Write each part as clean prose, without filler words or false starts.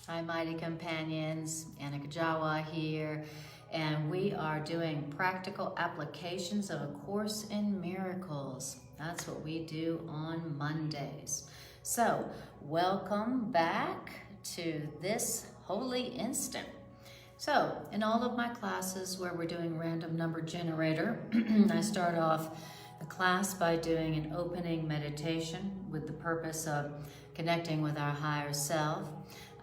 Hi, mighty companions. Anna Kujawa here, and we are doing practical applications of A Course in Miracles. That's what we do on Mondays. So, welcome back to this holy instant. So, in all of my classes where we're doing random number generator, I start off the class by doing an opening meditation with the purpose of connecting with our higher self,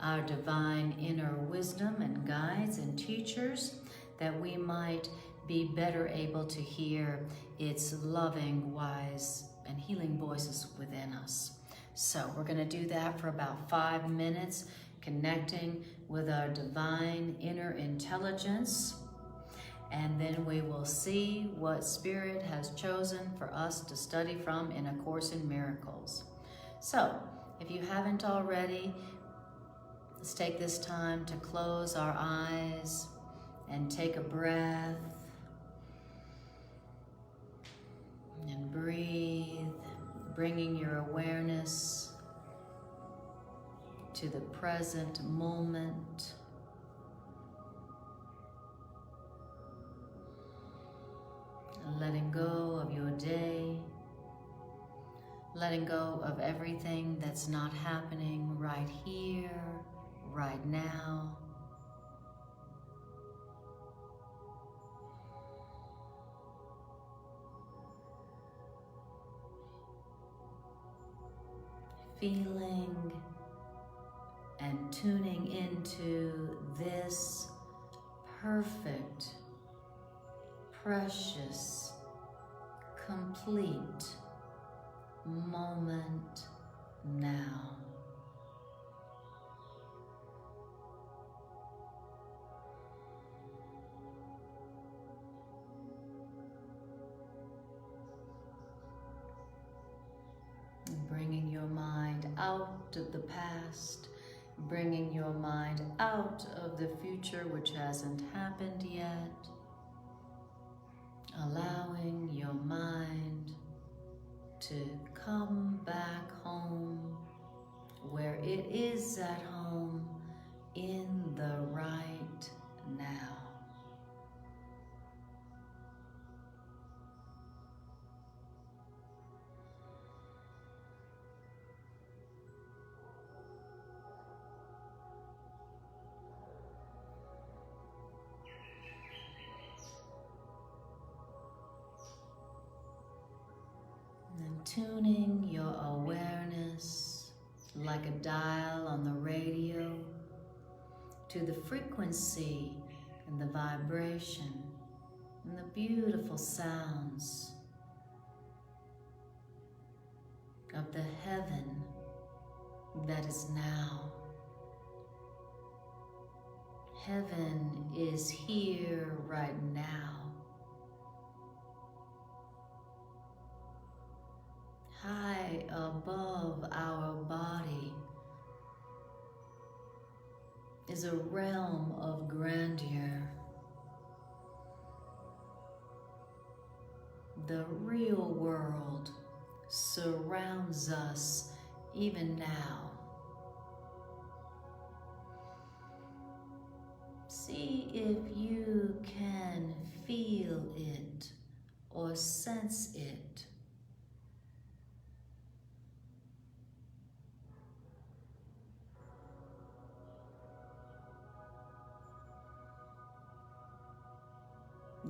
our divine inner wisdom and guides and teachers, that we might be better able to hear its loving, wise, and healing voices within us. So we're going to do that for about 5 minutes, connecting with our divine inner intelligence, and then we will see what Spirit has chosen for us to study from in A Course in Miracles. So, if you haven't already, let's take this time to close our eyes and take a breath and breathe, bringing your awareness to the present moment. Letting go of your day, letting go of everything that's not happening right here, right now. Feeling and tuning into this perfect, precious, complete moment now. Bringing your mind out of the past, bringing your mind out of the future which hasn't happened yet, allowing your mind to come back home where it is at home in the right now. And tuning your awareness like a dial on the radio to the frequency and the vibration and the beautiful sounds of the heaven that is now. Heaven is here right now. High above our body is a realm of grandeur. The real world surrounds us even now. See if you can feel it or sense it.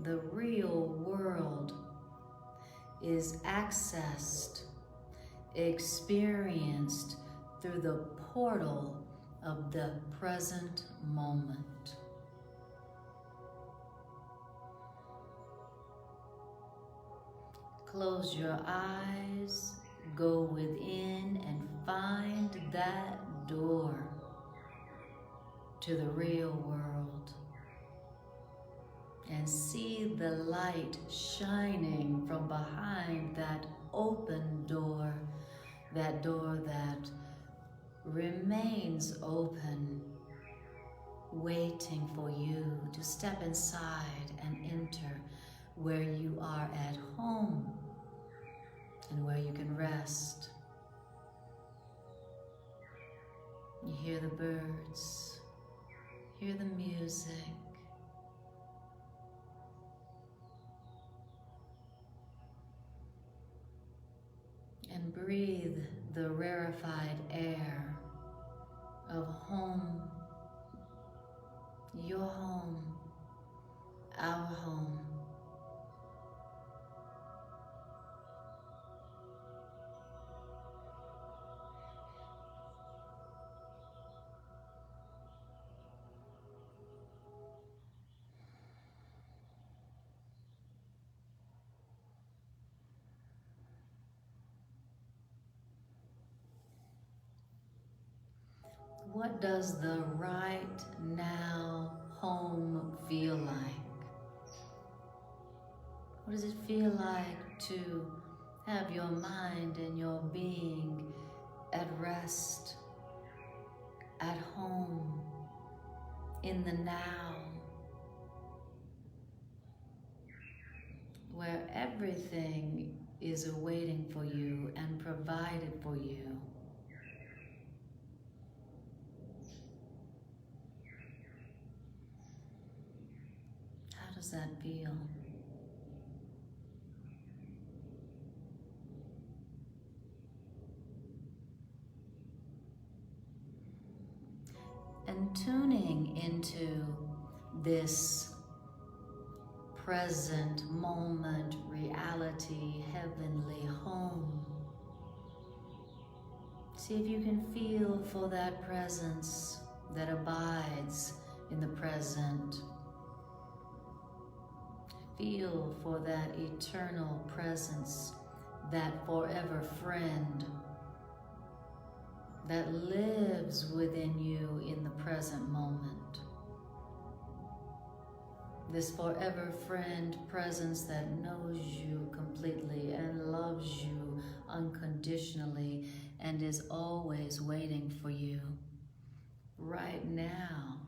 The real world is accessed, experienced through the portal of the present moment. Close your eyes, go within and find that door to the real world. And see the light shining from behind that open door, that door that remains open, waiting for you to step inside and enter where you are at home and where you can rest. You hear the birds, hear the music. And breathe the rarefied air of home, your home, our home. What does the right now home feel like? What does it feel like to have your mind and your being at rest, at home, in the now, where everything is awaiting for you and provided for you? How does that feel? And tuning into this present moment, reality, heavenly home. See if you can feel for that presence that abides in the present. Feel for that eternal presence, that forever friend that lives within you in the present moment. This forever friend presence that knows you completely and loves you unconditionally and is always waiting for you right now.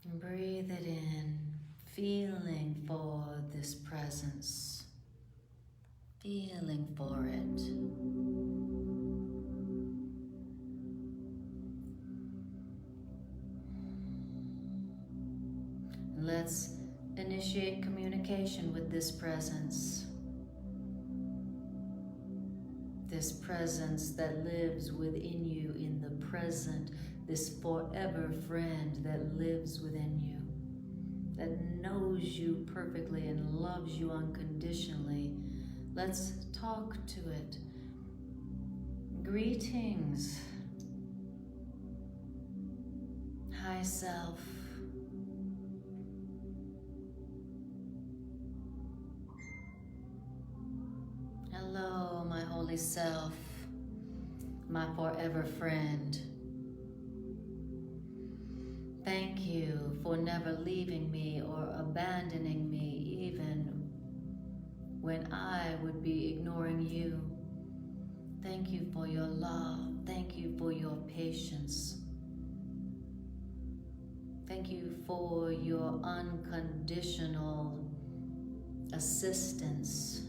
Breathe it in, feeling for this presence, feeling for it. Let's initiate communication with this presence. This presence that lives within you in the present, this forever friend that lives within you, that knows you perfectly and loves you unconditionally. Let's talk to it. Greetings, high self. Hello, my holy self, my forever friend. Thank you for never leaving me or abandoning me even when I would be ignoring you. Thank you for your love. Thank you for your patience. Thank you for your unconditional assistance.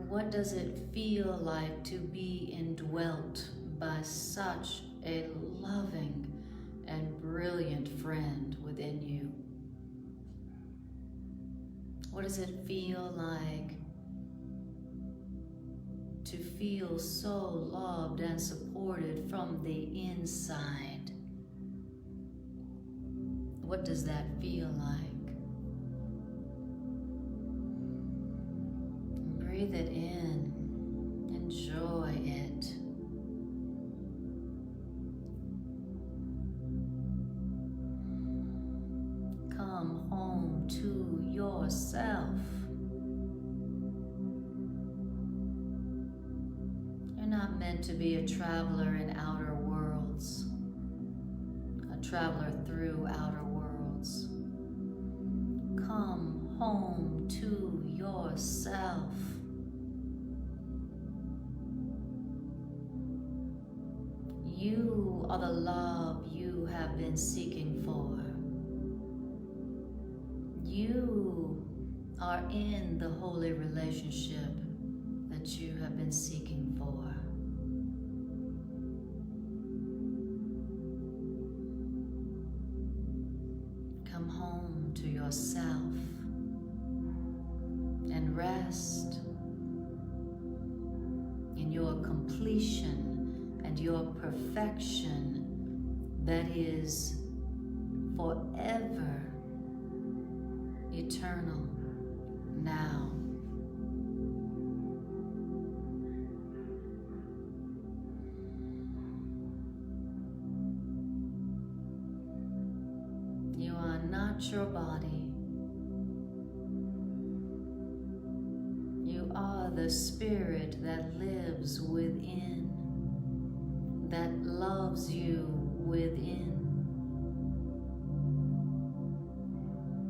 What does it feel like to be indwelt by such a loving and brilliant friend within you? What does it feel like to feel so loved and supported from the inside? What does that feel like? Breathe it in, enjoy it. Come home to yourself. You're not meant to be a traveler in outer worlds, a traveler through outer worlds. Come home to yourself. You are the love you have been seeking for. You are in the holy relationship that you have been seeking for. Come home to yourself and rest in your completion and your perfection that is forever eternal now. You are not your body. You are the spirit that lives within, that loves you within,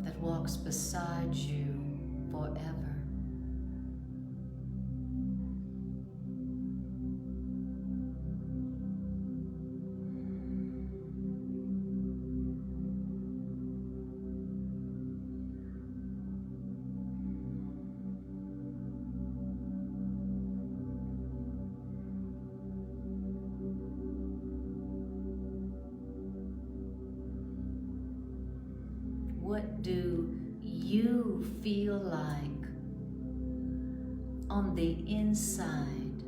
that walks beside you forever. What do you feel like on the inside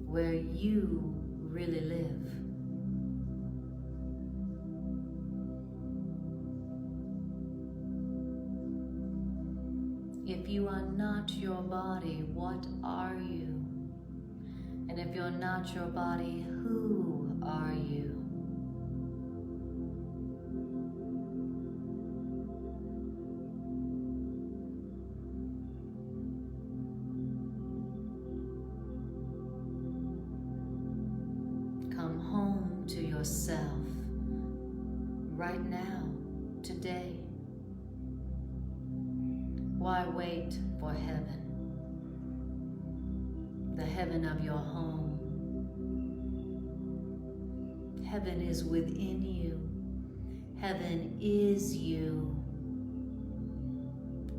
where you really live? If you are not your body, what are you? And if you're not your body, who are you? Come home to yourself right now, today. Why wait for heaven? The heaven of your home. Heaven is within you. Heaven is you.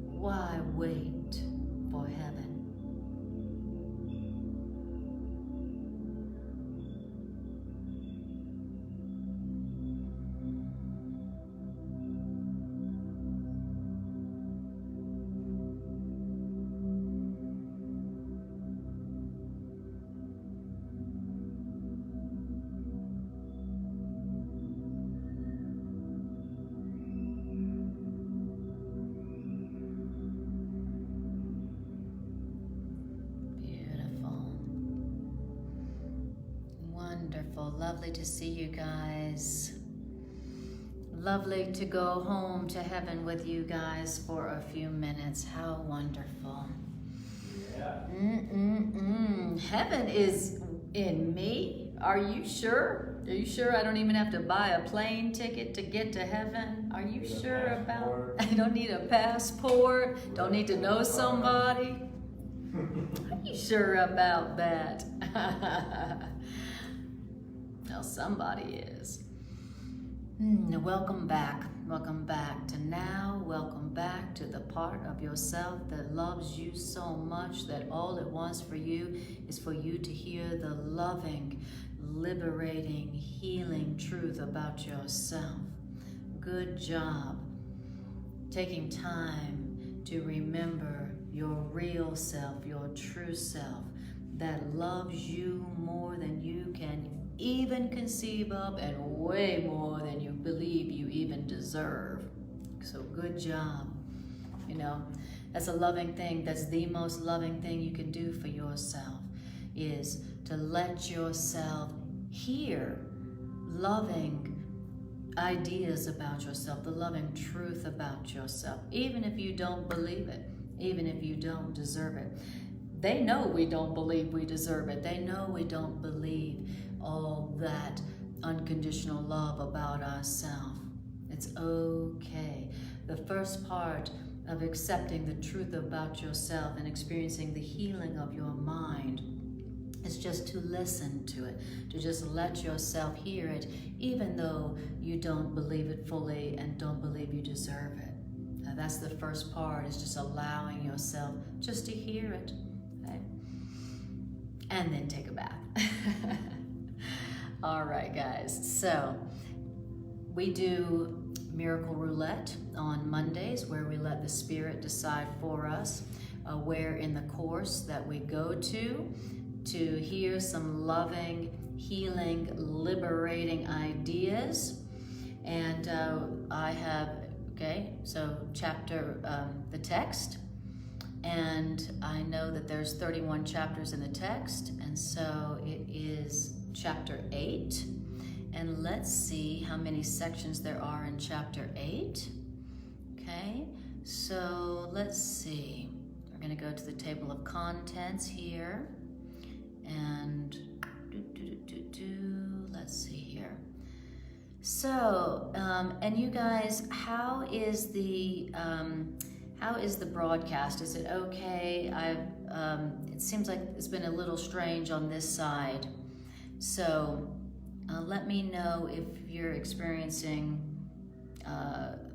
Why wait for heaven? Wonderful, lovely to see you guys. Lovely to go home to heaven with you guys for a few minutes. How wonderful. Yeah. Heaven is in me. Are you sure? Are you sure I don't even have to buy a plane ticket to get to heaven? Are you sure about? I don't need a passport. Don't need to know somebody. Are you sure about that? Well, somebody is. Welcome back. Welcome back to now. Welcome back to the part of yourself that loves you so much that all it wants for you is for you to hear the loving, liberating, healing truth about yourself. Good job taking time to remember your real self, your true self that loves you more than you can even conceive of and way more than you believe you even deserve. So good job. You know, that's a loving thing. That's the most loving thing you can do for yourself, is to let yourself hear loving ideas about yourself, the loving truth about yourself, even if you don't believe it, even if you don't deserve it. They know we don't believe we deserve it. They know we don't believe all that unconditional love about ourselves. It's okay. The first part of accepting the truth about yourself and experiencing the healing of your mind is just to listen to it, to just let yourself hear it, even though you don't believe it fully and don't believe you deserve it. That's the first part, is just allowing yourself just to hear it. Okay? And then take a bath. All right, guys. So we do Miracle Roulette on Mondays, where we let the Spirit decide for us where in the course that we go to hear some loving, healing, liberating ideas. And I have, so chapter, the text, and I know that there's 31 chapters in the text, and so it is chapter 8. And let's see how many sections there are in chapter 8. Okay, so let's see. We're going to go to the table of contents here. And let's see here. So, and you guys, how is the broadcast? Is it okay? It seems like it's been a little strange on this side. So, let me know if you're experiencing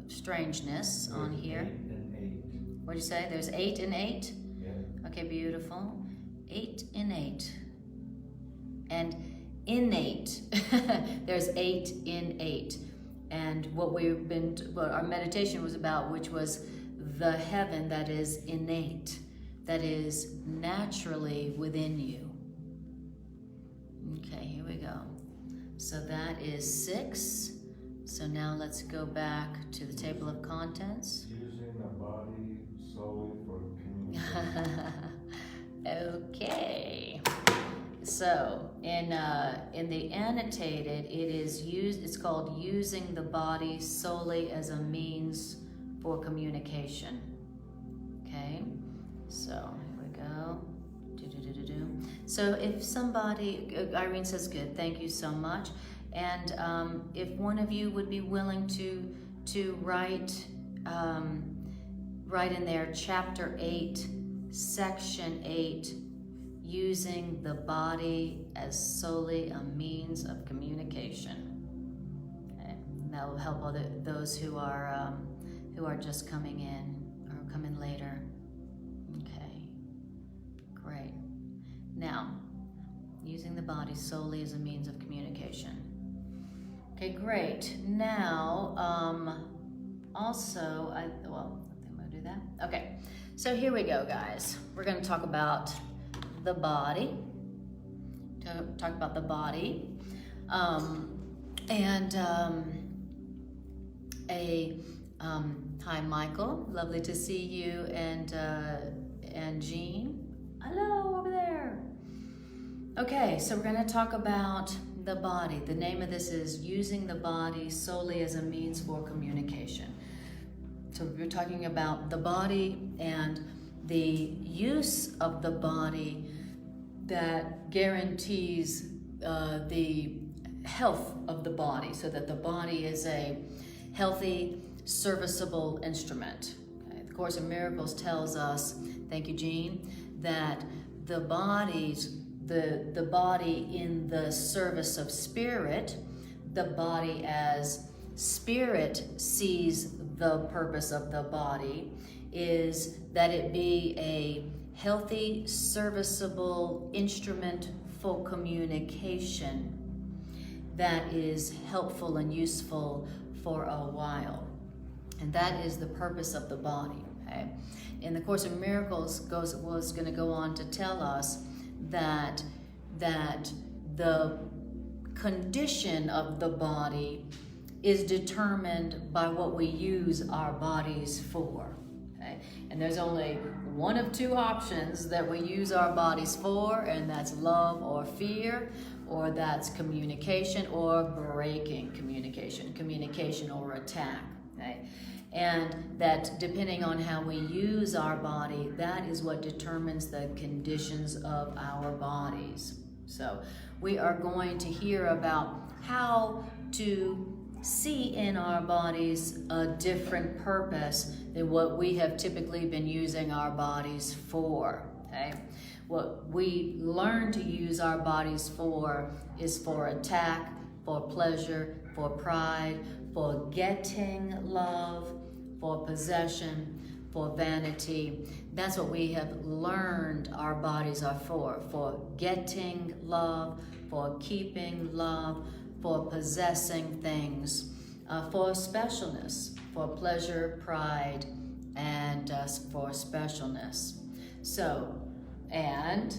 strangeness on here. 8 and 8. What'd you say? There's 8 and 8? Yeah. Okay, beautiful. 8 and 8. And innate. There's 8 in 8. And what our meditation was about, which was the heaven that is innate, that is naturally within you. Okay, here we go. So that is 6. So now let's go back to the table of contents. Using the body solely for communication. Okay. So in the annotated, it's called using the body solely as a means for communication. Okay. So here we go. So if somebody, Irene says good, thank you so much. And if one of you would be willing to write in there chapter 8, section 8, using the body as solely a means of communication. Okay. And that will help those who are just coming in or come in later. Okay, great. Now, using the body solely as a means of communication. Okay, great. Now, also, I think I'm gonna do that. Okay, so here we go, guys. We're gonna talk about the body. Talk about the body. Hi, Michael. Lovely to see you, and Jean. Hello, over there. Okay, so we're going to talk about the body. The name of this is using the body solely as a means for communication. So we're talking about the body and the use of the body that guarantees the health of the body, so that the body is a healthy, serviceable instrument. Okay? The Course in Miracles tells us, thank you, Jean, that the body in the service of spirit, the body as spirit sees the purpose of the body, is that it be a healthy, serviceable instrument for communication that is helpful and useful for a while. And that is the purpose of the body. Okay? In the Course in Miracles was going to go on to tell us that the condition of the body is determined by what we use our bodies for. Okay? And there's only one of two options that we use our bodies for, and that's love or fear, or that's communication or breaking communication or attack. Okay? And that depending on how we use our body, that is what determines the conditions of our bodies. So we are going to hear about how to see in our bodies a different purpose than what we have typically been using our bodies for. Okay? What we learn to use our bodies for is for attack, for pleasure, for pride, for getting love, for possession, for vanity. That's what we have learned our bodies are for getting love, for keeping love, for possessing things, for specialness, for pleasure, pride, and for specialness. So, and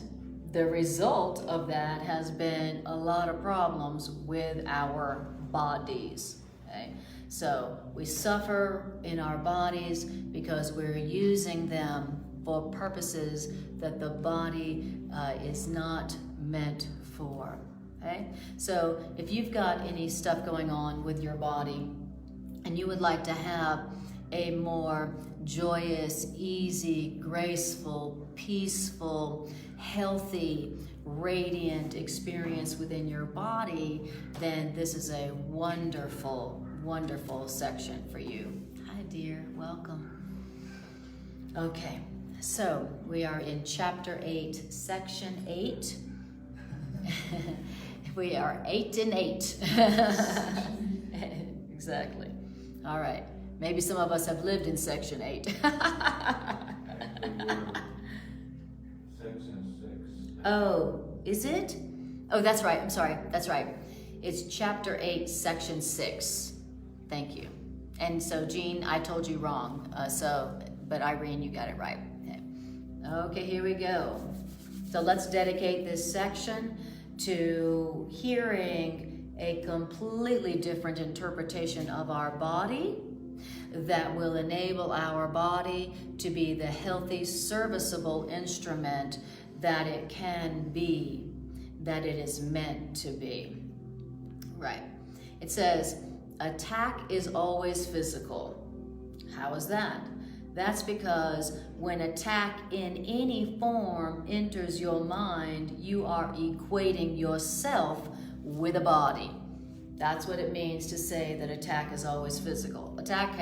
the result of that has been a lot of problems with our bodies. Okay? So we suffer in our bodies because we're using them for purposes that the body is not meant for. Okay? So if you've got any stuff going on with your body and you would like to have a more joyous, easy, graceful, peaceful, healthy, radiant experience within your body, then this is a wonderful, wonderful section for you. Hi, dear. Welcome. Okay, so we are in Chapter 8, Section 8. We are 8 and 8. Exactly. All right. Maybe some of us have lived in Section 8. Section 6. Oh, is it? Oh, that's right. I'm sorry. That's right. It's Chapter 8, Section 6. Thank you. And so, Jean, I told you wrong. But Irene, you got it right. Okay, here we go. So let's dedicate this section to hearing a completely different interpretation of our body that will enable our body to be the healthy, serviceable instrument that it can be, that it is meant to be. Right. It says, attack is always physical. How is that? That's because when attack in any form enters your mind, you are equating yourself with a body. That's what it means to say that attack is always physical. Attack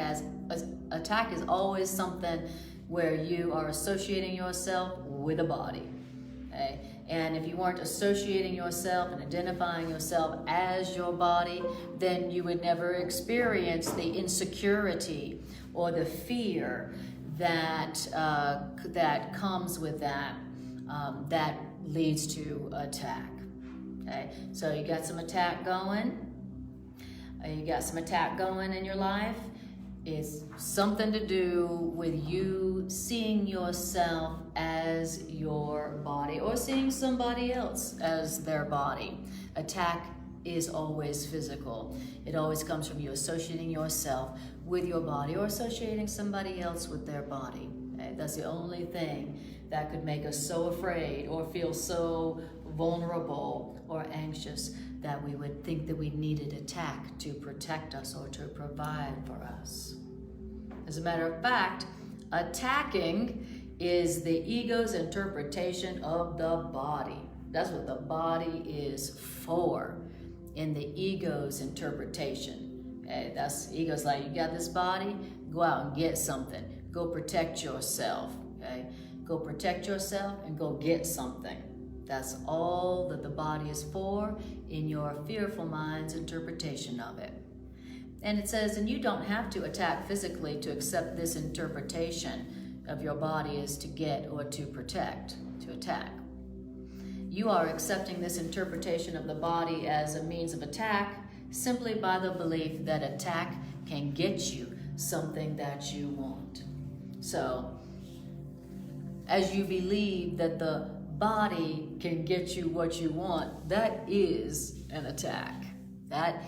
is always something where you are associating yourself with a body. Okay? And if you weren't associating yourself and identifying yourself as your body, then you would never experience the insecurity or the fear that that comes with that, that leads to attack. Okay, so you got some attack going. You got some attack going in your life. It's something to do with you seeing yourself as your body or seeing somebody else as their body. Attack is always physical. It always comes from you associating yourself with your body or associating somebody else with their body. Okay? That's the only thing that could make us so afraid or feel so vulnerable or anxious that we would think that we needed attack to protect us or to provide for us. As a matter of fact, attacking is the ego's interpretation of the body. That's what the body is for in the ego's interpretation. Okay, that's ego's like, you got this body, go out and get something. Go protect yourself. Okay, go protect yourself and go get something. That's all that the body is for in your fearful mind's interpretation of it. And it says, and you don't have to attack physically to accept this interpretation of your body as to get or to protect, to attack. You are accepting this interpretation of the body as a means of attack simply by the belief that attack can get you something that you want. So, as you believe that the body can get you what you want, that is an attack. That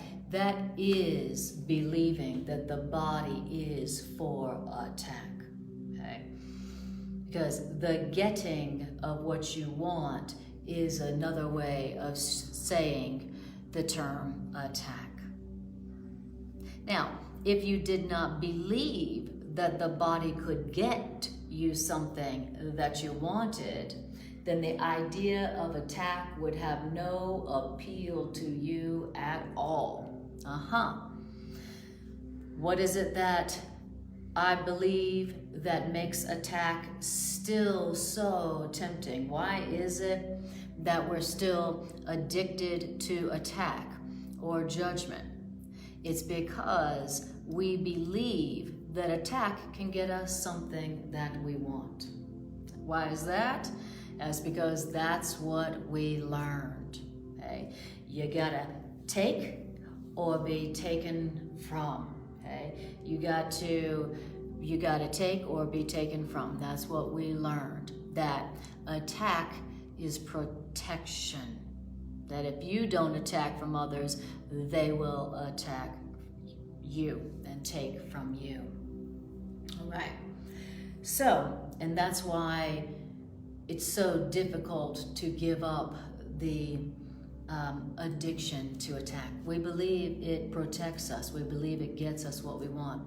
is believing that the body is for attack. Okay? Because the getting of what you want is another way of saying the term attack. Now, if you did not believe that the body could get you something that you wanted, then the idea of attack would have no appeal to you at all. What is it that I believe that makes attack still so tempting? Why is it that we're still addicted to attack or judgment? It's because we believe that attack can get us something that we want. Why is that? That's because that's what we learned. Okay? You gotta take or be taken from. Okay? You gotta take or be taken from. That's what we learned. That attack is protection. That if you don't attack from others, they will attack you and take from you. All right. So, and that's why it's so difficult to give up the addiction to attack. We believe it protects us. We believe it gets us what we want.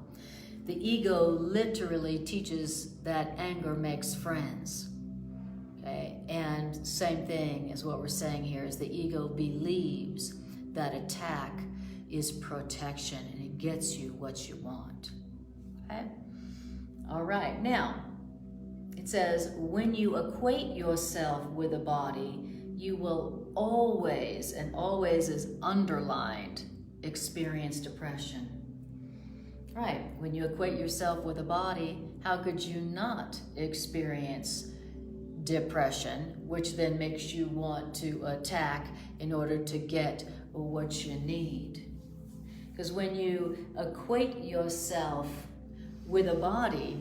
The ego literally teaches that anger makes friends. Okay? And same thing as what we're saying here is the ego believes that attack is protection and it gets you what you want. Okay? All right. Now, it says, when you equate yourself with a body, you will always, and always is underlined, experience depression. Right, when you equate yourself with a body, how could you not experience depression, which then makes you want to attack in order to get what you need? Because when you equate yourself with a body,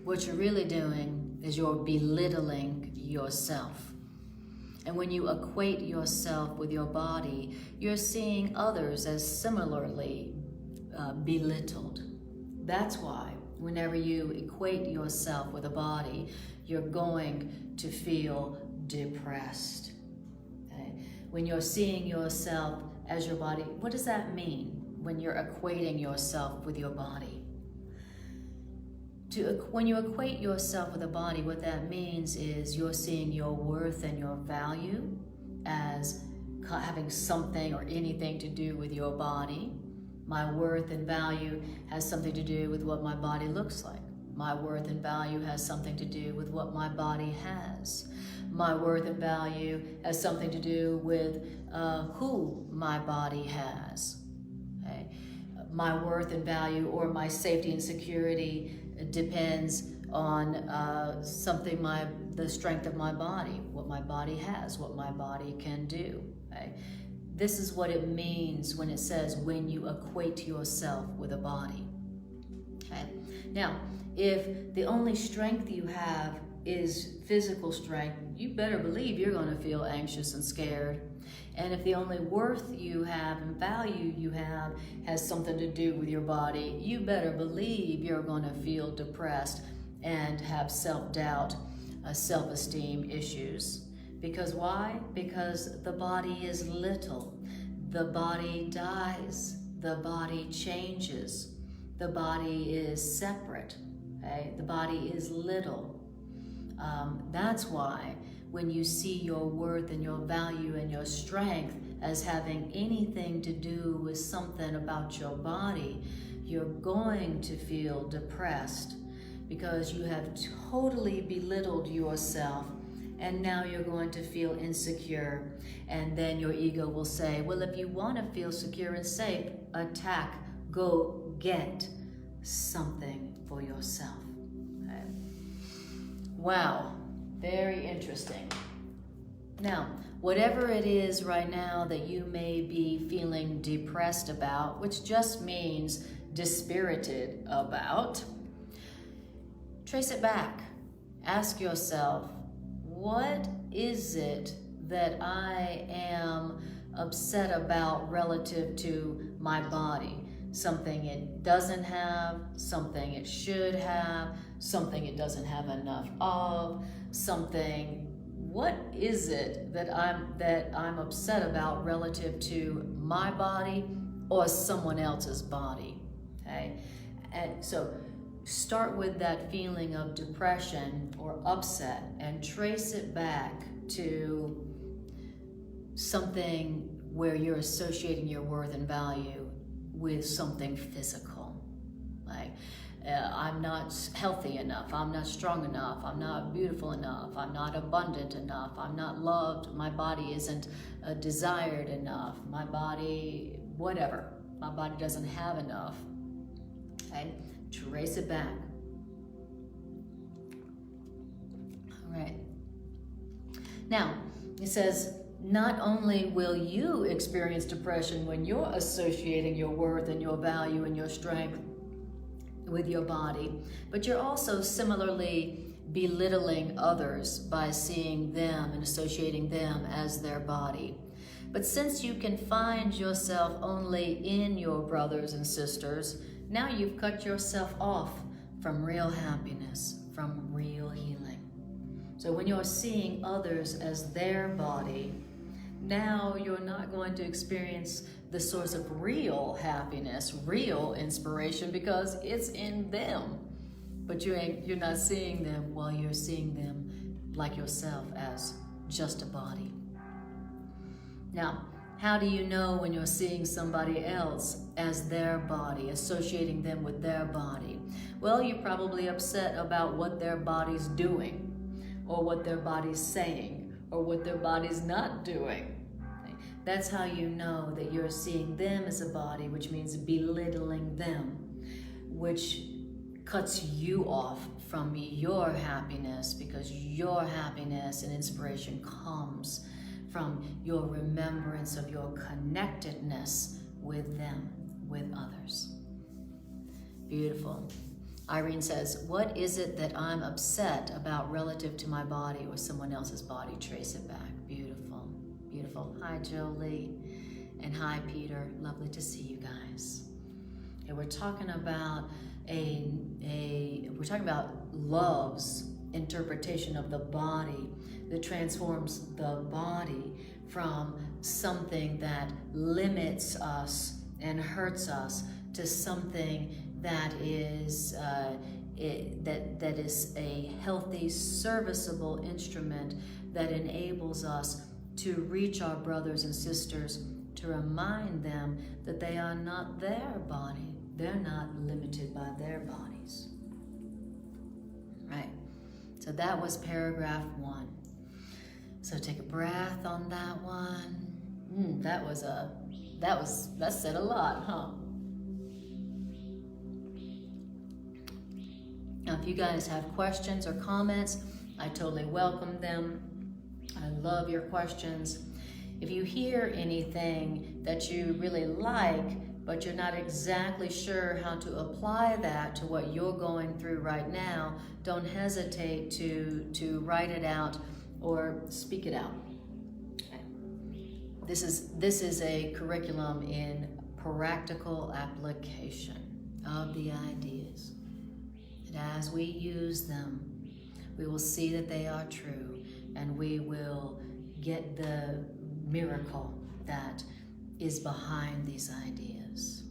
what you're really doing is you're belittling yourself. And when you equate yourself with your body, you're seeing others as similarly belittled. That's why whenever you equate yourself with a body, you're going to feel depressed. Okay? When you're seeing yourself as your body, what does that mean when you're equating yourself with your body? When you equate yourself with a body, what that means is you're seeing your worth and your value as having something or anything to do with your body. My worth and value has something to do with what my body looks like. My worth and value has something to do with what my body has. My worth and value has something to do with who my body has. Okay? My worth and value or my safety and security depends on the strength of my body, what my body has, what my body can do. Okay? This is what it means when it says when you equate yourself with a body. Okay? Now, if the only strength you have is physical strength, you better believe you're going to feel anxious and scared. And if the only worth you have and value you have has something to do with your body, you better believe you're going to feel depressed and have self-doubt, self-esteem issues. Because why? Because the body is little. The body dies. The body changes. The body is separate. Okay? The body is little. That's why when you see your worth and your value and your strength as having anything to do with something about your body, you're going to feel depressed because you have totally belittled yourself, and now you're going to feel insecure. And then your ego will say, well, if you want to feel secure and safe, attack, go get something for yourself. Okay? Wow. Very interesting. Now, whatever it is right now that you may be feeling depressed about, which just means dispirited about, trace it back. Ask yourself, what is it that I am upset about relative to my body? Something it doesn't have, something it should have, something it doesn't have enough of, something. What is it that I'm upset about relative to my body or someone else's body? Okay, and so start with that feeling of depression or upset and trace it back to something where you're associating your worth and value with something physical. Like, I'm not healthy enough, I'm not strong enough, I'm not beautiful enough, I'm not abundant enough, I'm not loved, my body isn't desired enough, my body, whatever, my body doesn't have enough. Okay? Trace it back. All right. Now, it says, not only will you experience depression when you're associating your worth and your value and your strength with your body, but you're also similarly belittling others by seeing them and associating them as their body. But since you can find yourself only in your brothers and sisters, now you've cut yourself off from real happiness, from real healing. So when you're seeing others as their body, now you're not going to experience the source of real happiness, real inspiration, because it's in them. But you're not seeing them while you're seeing them like yourself as just a body. Now, how do you know when you're seeing somebody else as their body, associating them with their body? Well, you're probably upset about what their body's doing, or what their body's saying, or what their body's not doing. That's how you know that you're seeing them as a body, which means belittling them, which cuts you off from your happiness, because your happiness and inspiration comes from your remembrance of your connectedness with them, with others. Beautiful. Irene says, what is it that I'm upset about relative to my body or someone else's body? Trace it back. Beautiful, beautiful. Hi, Jolie, and hi, Peter. Lovely to see you guys. Okay, we're talking about love's interpretation of the body that transforms the body from something that limits us and hurts us to something that is that is a healthy, serviceable instrument that enables us to reach our brothers and sisters, to remind them that they are not their body. They're not limited by their bodies. Right. So that was paragraph 1. So take a breath on that one. That said a lot, huh? Now, if you guys have questions or comments, I totally welcome them. I love your questions. If you hear anything that you really like, but you're not exactly sure how to apply that to what you're going through right now, don't hesitate to write it out or speak it out. This is a curriculum in practical application of the ideas. And as we use them, we will see that they are true, and we will get the miracle that is behind these ideas.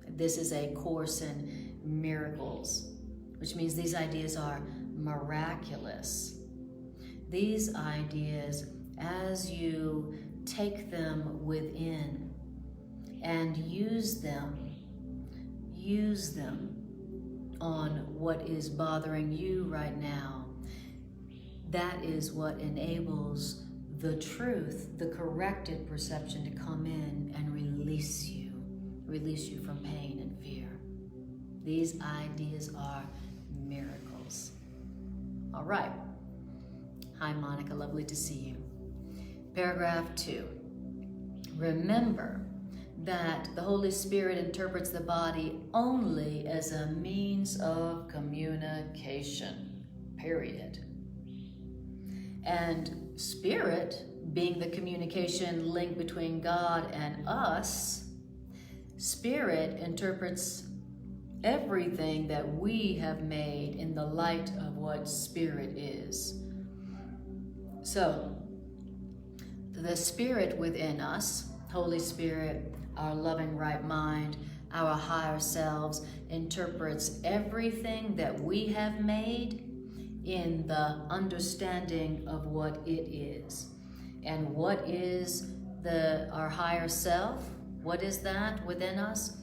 This is a course in miracles, which means these ideas are miraculous. These ideas, as you take them within and use them on what is bothering you right now, that is what enables the truth, the corrected perception to come in and release you from pain and fear. These ideas are miracles. All right. Hi, Monica, lovely to see you. Paragraph 2. Remember that the Holy Spirit interprets the body only as a means of communication, period. And spirit, being the communication link between God and us, spirit interprets everything that we have made in the light of what spirit is. So, the spirit within us, Holy Spirit, our loving right mind, our higher selves, interprets everything that we have made in the understanding of what it is. And what is our higher self? What is that within us?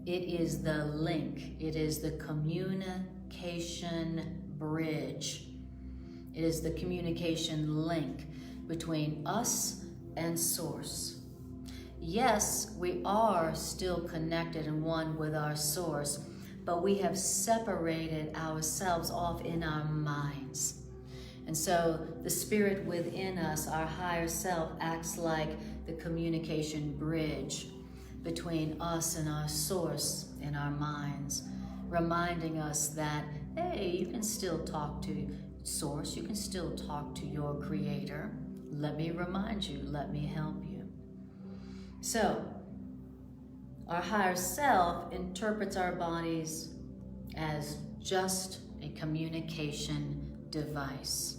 It is the link. It is the communication bridge. It is the communication link between us and Source. Yes, we are still connected and one with our Source, but we have separated ourselves off in our minds. And so the spirit within us, our higher self, acts like the communication bridge between us and our source in our minds, reminding us that, hey, you can still talk to source, you can still talk to your creator. Let me remind you, let me help you. So, our higher self interprets our bodies as just a communication device,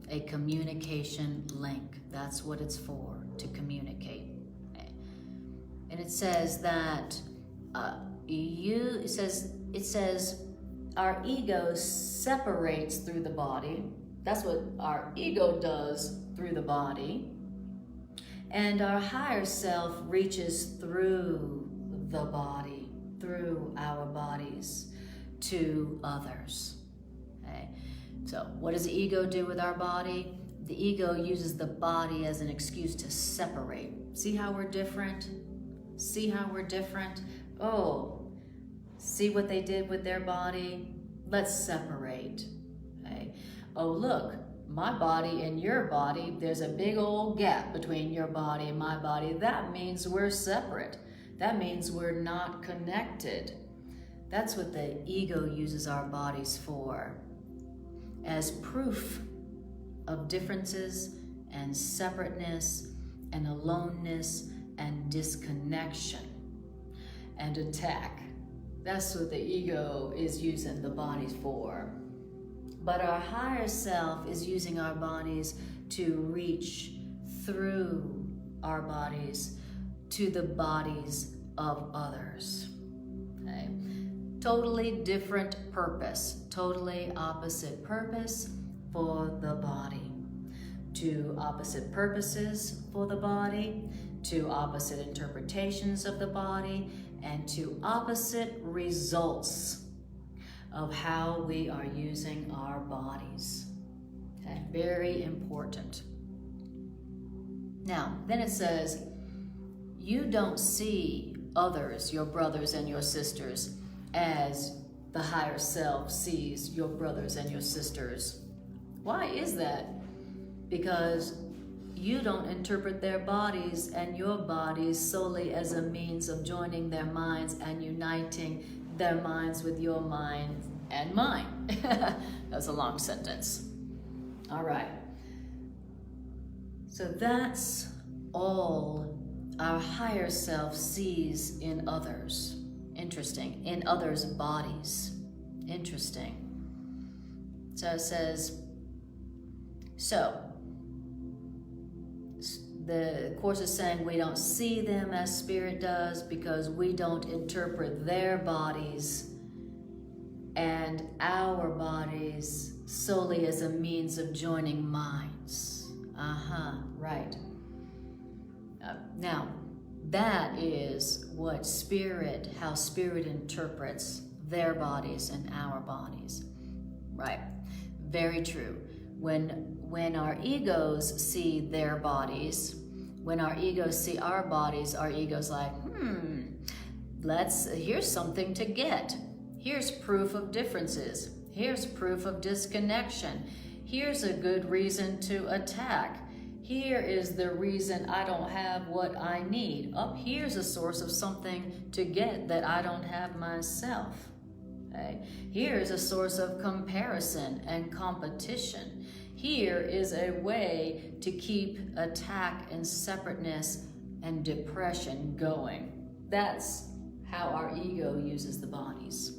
a communication link. That's what it's for, to communicate. Okay. And it says that it says our ego separates through the body. That's what our ego does through the body. And our higher self reaches through the body, through our bodies, to others. Okay? So what does the ego do with our body? The ego uses the body as an excuse to separate. See how we're different? See how we're different? Oh, see what they did with their body? Let's separate. Okay? Oh, look, my body and your body, there's a big old gap between your body and my body. That means we're separate. That means we're not connected. That's what the ego uses our bodies for, as proof of differences and separateness and aloneness and disconnection and attack. That's what the ego is using the bodies for. But our higher self is using our bodies to reach through our bodies to the bodies of others. Okay? Totally different purpose, totally opposite purpose for the body. Two opposite purposes for the body, two opposite interpretations of the body, and two opposite results of how we are using our bodies. Okay, very important. Now, then it says, you don't see others, your brothers and your sisters, as the higher self sees your brothers and your sisters. Why is that? Because you don't interpret their bodies and your bodies solely as a means of joining their minds and uniting their minds with your mind and mine. That's a long sentence. All right. So that's all our higher self sees in others. Interesting. In others' bodies. Interesting. So it says, so the Course is saying we don't see them as Spirit does because we don't interpret their bodies and our bodies solely as a means of joining minds. Right. Now, that is what how Spirit interprets their bodies and our bodies. Right. Very true. When our egos see their bodies, when our egos see our bodies, our ego's like, here's something to get. Here's proof of differences. Here's proof of disconnection. Here's a good reason to attack. Here is the reason I don't have what I need. Up here's a source of something to get that I don't have myself. Okay? Here's a source of comparison and competition. Here is a way to keep attack and separateness and depression going. That's how our ego uses the bodies.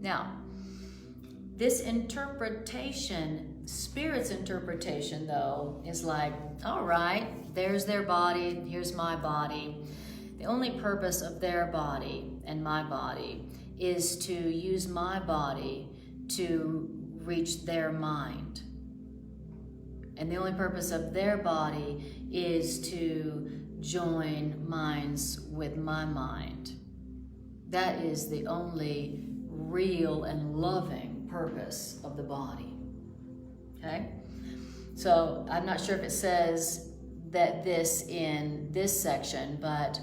Now, this interpretation, Spirit's interpretation though, is like, all right, there's their body, here's my body. The only purpose of their body and my body is to use my body to reach their mind. And the only purpose of their body is to join minds with my mind. That is the only real and loving purpose of the body. Okay? So I'm not sure if it says that this in this section, but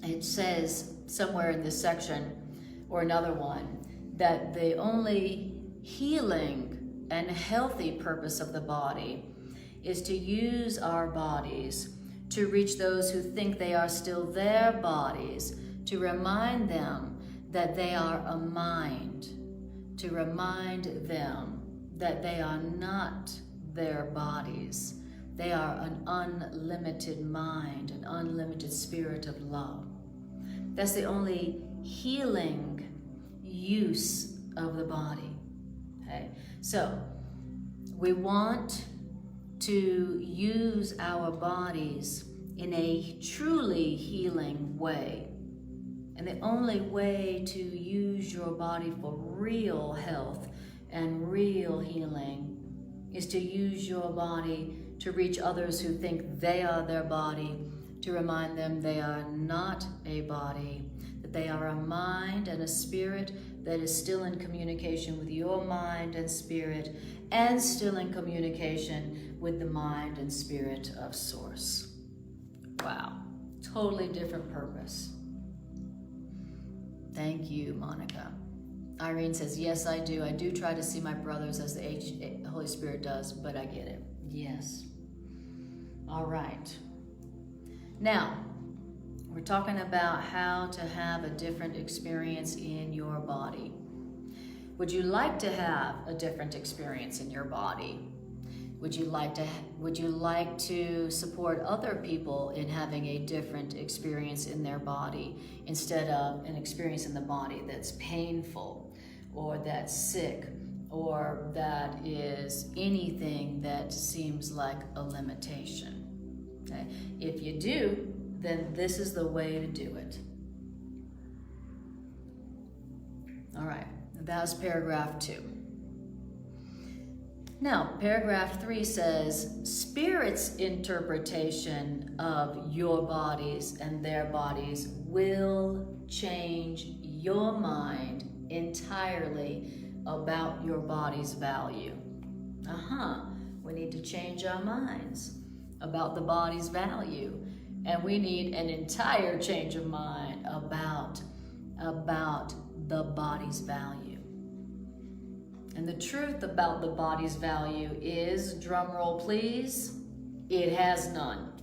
it says somewhere in this section or another one, that the only healing and healthy purpose of the body is to use our bodies to reach those who think they are still their bodies, to remind them that they are a mind, to remind them that they are not their bodies. They are an unlimited mind, an unlimited spirit of love. That's the only healing use of the body. Okay? So we want to use our bodies in a truly healing way. And the only way to use your body for real health and real healing is to use your body to reach others who think they are their body, to remind them they are not a body, that they are a mind and a spirit that is still in communication with your mind and spirit, and still in communication with the mind and spirit of Source. Wow, totally different purpose. Thank you, Monica. Irene says, yes, I do. I do try to see my brothers as the Holy Spirit does, but I get it. Yes. All right. Now, we're talking about how to have a different experience in your body. Would you like to have a different experience in your body? Would you like to support other people in having a different experience in their body instead of an experience in the body that's painful or that's sick or that is anything that seems like a limitation? Okay? If you do, then this is the way to do it. All right, that was paragraph 2. Now, paragraph 3 says, Spirit's interpretation of your bodies and their bodies will change your mind entirely about your body's value. We need to change our minds about the body's value. And we need an entire change of mind about the body's value. And the truth about the body's value is, drum roll please, it has none.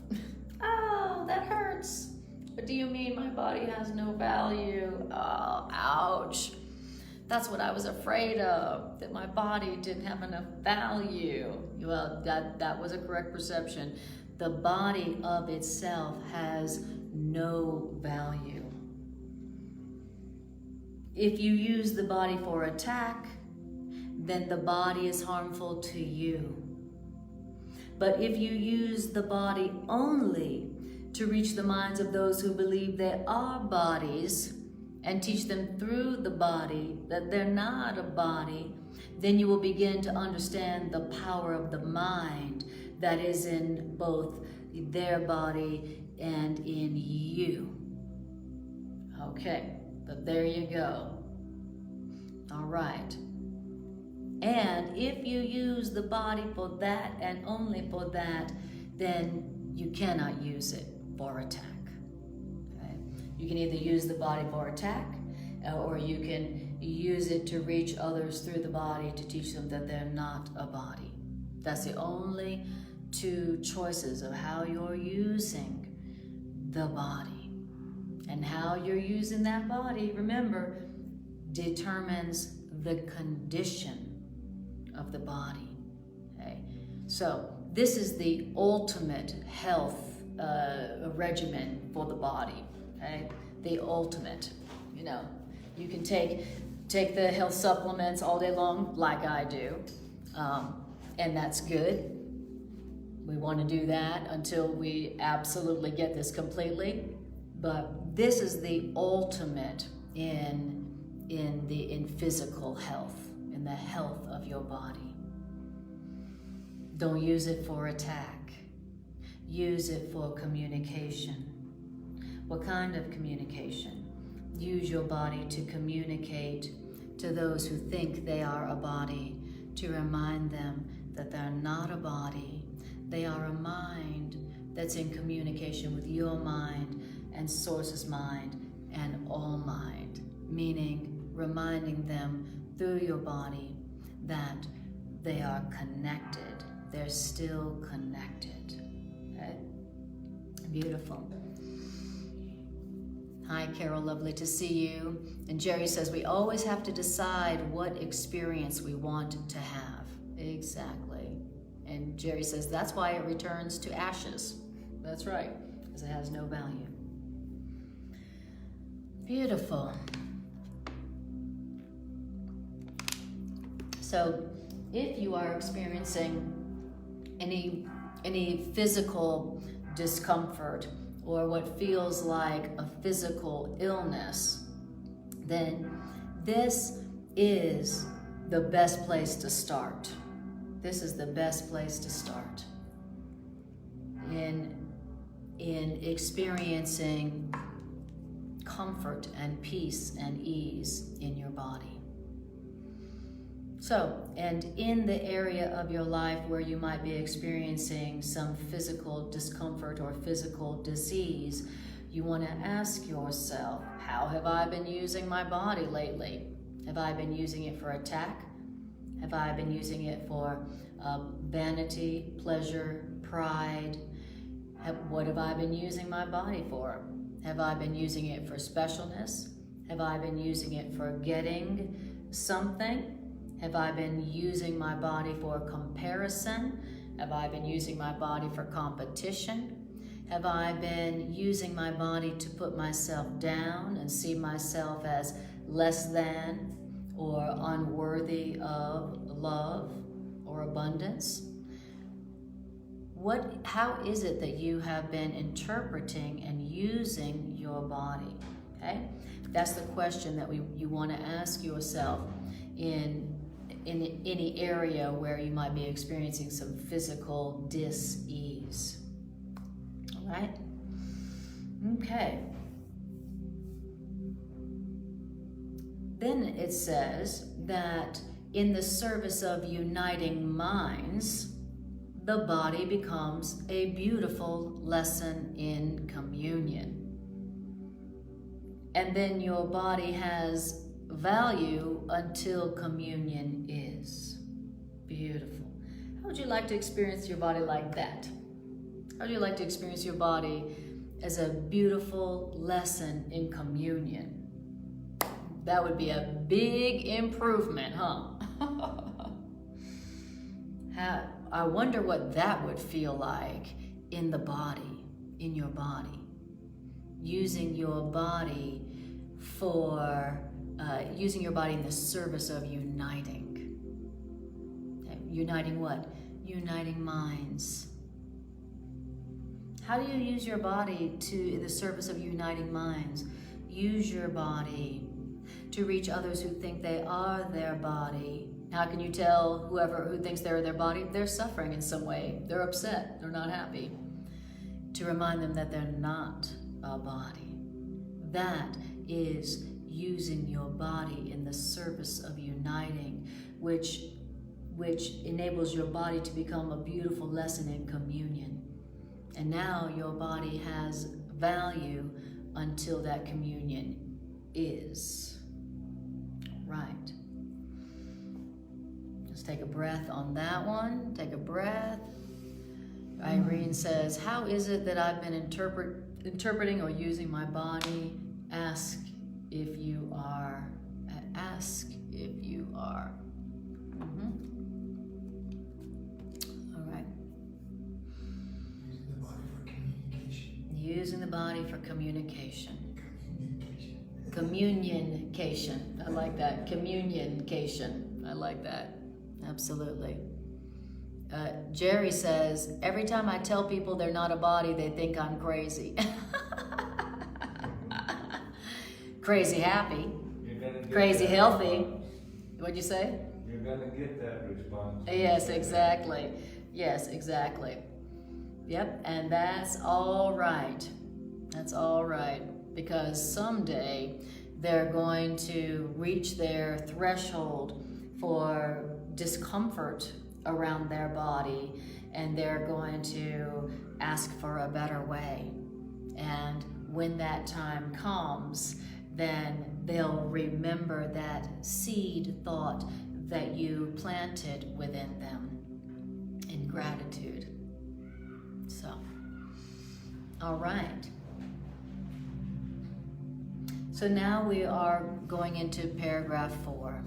Oh, that hurts. What do you mean my body has no value? Oh, ouch. That's what I was afraid of, that my body didn't have enough value. Well, that was a correct perception. The body of itself has no value. If you use the body for attack, then the body is harmful to you. But if you use the body only to reach the minds of those who believe they are bodies and teach them through the body that they're not a body, then you will begin to understand the power of the mind that is in both their body and in you. Okay, but there you go. All right. And if you use the body for that and only for that, then you cannot use it for attack. Okay? You can either use the body for attack, or you can use it to reach others through the body to teach them that they're not a body. That's the only two choices of how you're using the body. And how you're using that body, remember, determines the condition of the body. Okay? So this is the ultimate health regimen for the body. Okay? The ultimate. You know, you can take the health supplements all day long, like I do, and that's good. We want to do that until we absolutely get this completely. But this is the ultimate in physical health, in the health of your body. Don't use it for attack. Use it for communication. What kind of communication? Use your body to communicate to those who think they are a body, to remind them that they're not a body. They are a mind that's in communication with your mind and Source's mind and all mind, meaning reminding them through your body that they are connected. They're still connected. Okay? Beautiful. Hi, Carol, lovely to see you. And Jerry says, we always have to decide what experience we want to have. Exactly. And Jerry says, that's why it returns to ashes. That's right, because it has no value. Beautiful. So if you are experiencing any physical discomfort or what feels like a physical illness, then this is the best place to start. This is the best place to start in experiencing comfort and peace and ease in your body. So, and in the area of your life where you might be experiencing some physical discomfort or physical disease, you want to ask yourself, how have I been using my body lately? Have I been using it for attack? Have I been using it for vanity, pleasure, pride? What have I been using my body for? Have I been using it for specialness? Have I been using it for getting something? Have I been using my body for comparison? Have I been using my body for competition? Have I been using my body to put myself down and see myself as less than or unworthy of love or abundance? How is it that you have been interpreting and using your body? Okay, that's the question that you want to ask yourself in any area where you might be experiencing some physical dis-ease. All right? Okay. Then it says that in the service of uniting minds, the body becomes a beautiful lesson in communion. And then your body has value until communion is. Beautiful. How would you like to experience your body like that? How would you like to experience your body as a beautiful lesson in communion? That would be a big improvement, huh? I wonder what that would feel like in the body, in your body. Using your body in the service of uniting. Okay. Uniting what? Uniting minds. How do you use your body in the service of uniting minds? Use your body to reach others who think they are their body. How can you tell who thinks they're their body? They're suffering in some way. They're upset. They're not happy. To remind them that they're not a body. That is using your body in the service of uniting, which enables your body to become a beautiful lesson in communion. And now your body has value until that communion is. Right. Let's take a breath on that one. Take a breath. Irene says, how is it that I've been interpreting or using my body? Ask if you are. Ask if you are. All right. Using the body for communication. Communication. I like that. Communication. I like that. Absolutely. Jerry says, every time I tell people they're not a body, they think I'm crazy. Crazy happy. Crazy healthy. What'd you say? You're going to get that response. Yes, exactly. Yes, exactly. Yep, and that's all right. That's all right. Because someday they're going to reach their threshold for discomfort around their body, and they're going to ask for a better way. And when that time comes, then they'll remember that seed thought that you planted within them in gratitude. So, all right. So now we are going into paragraph 4.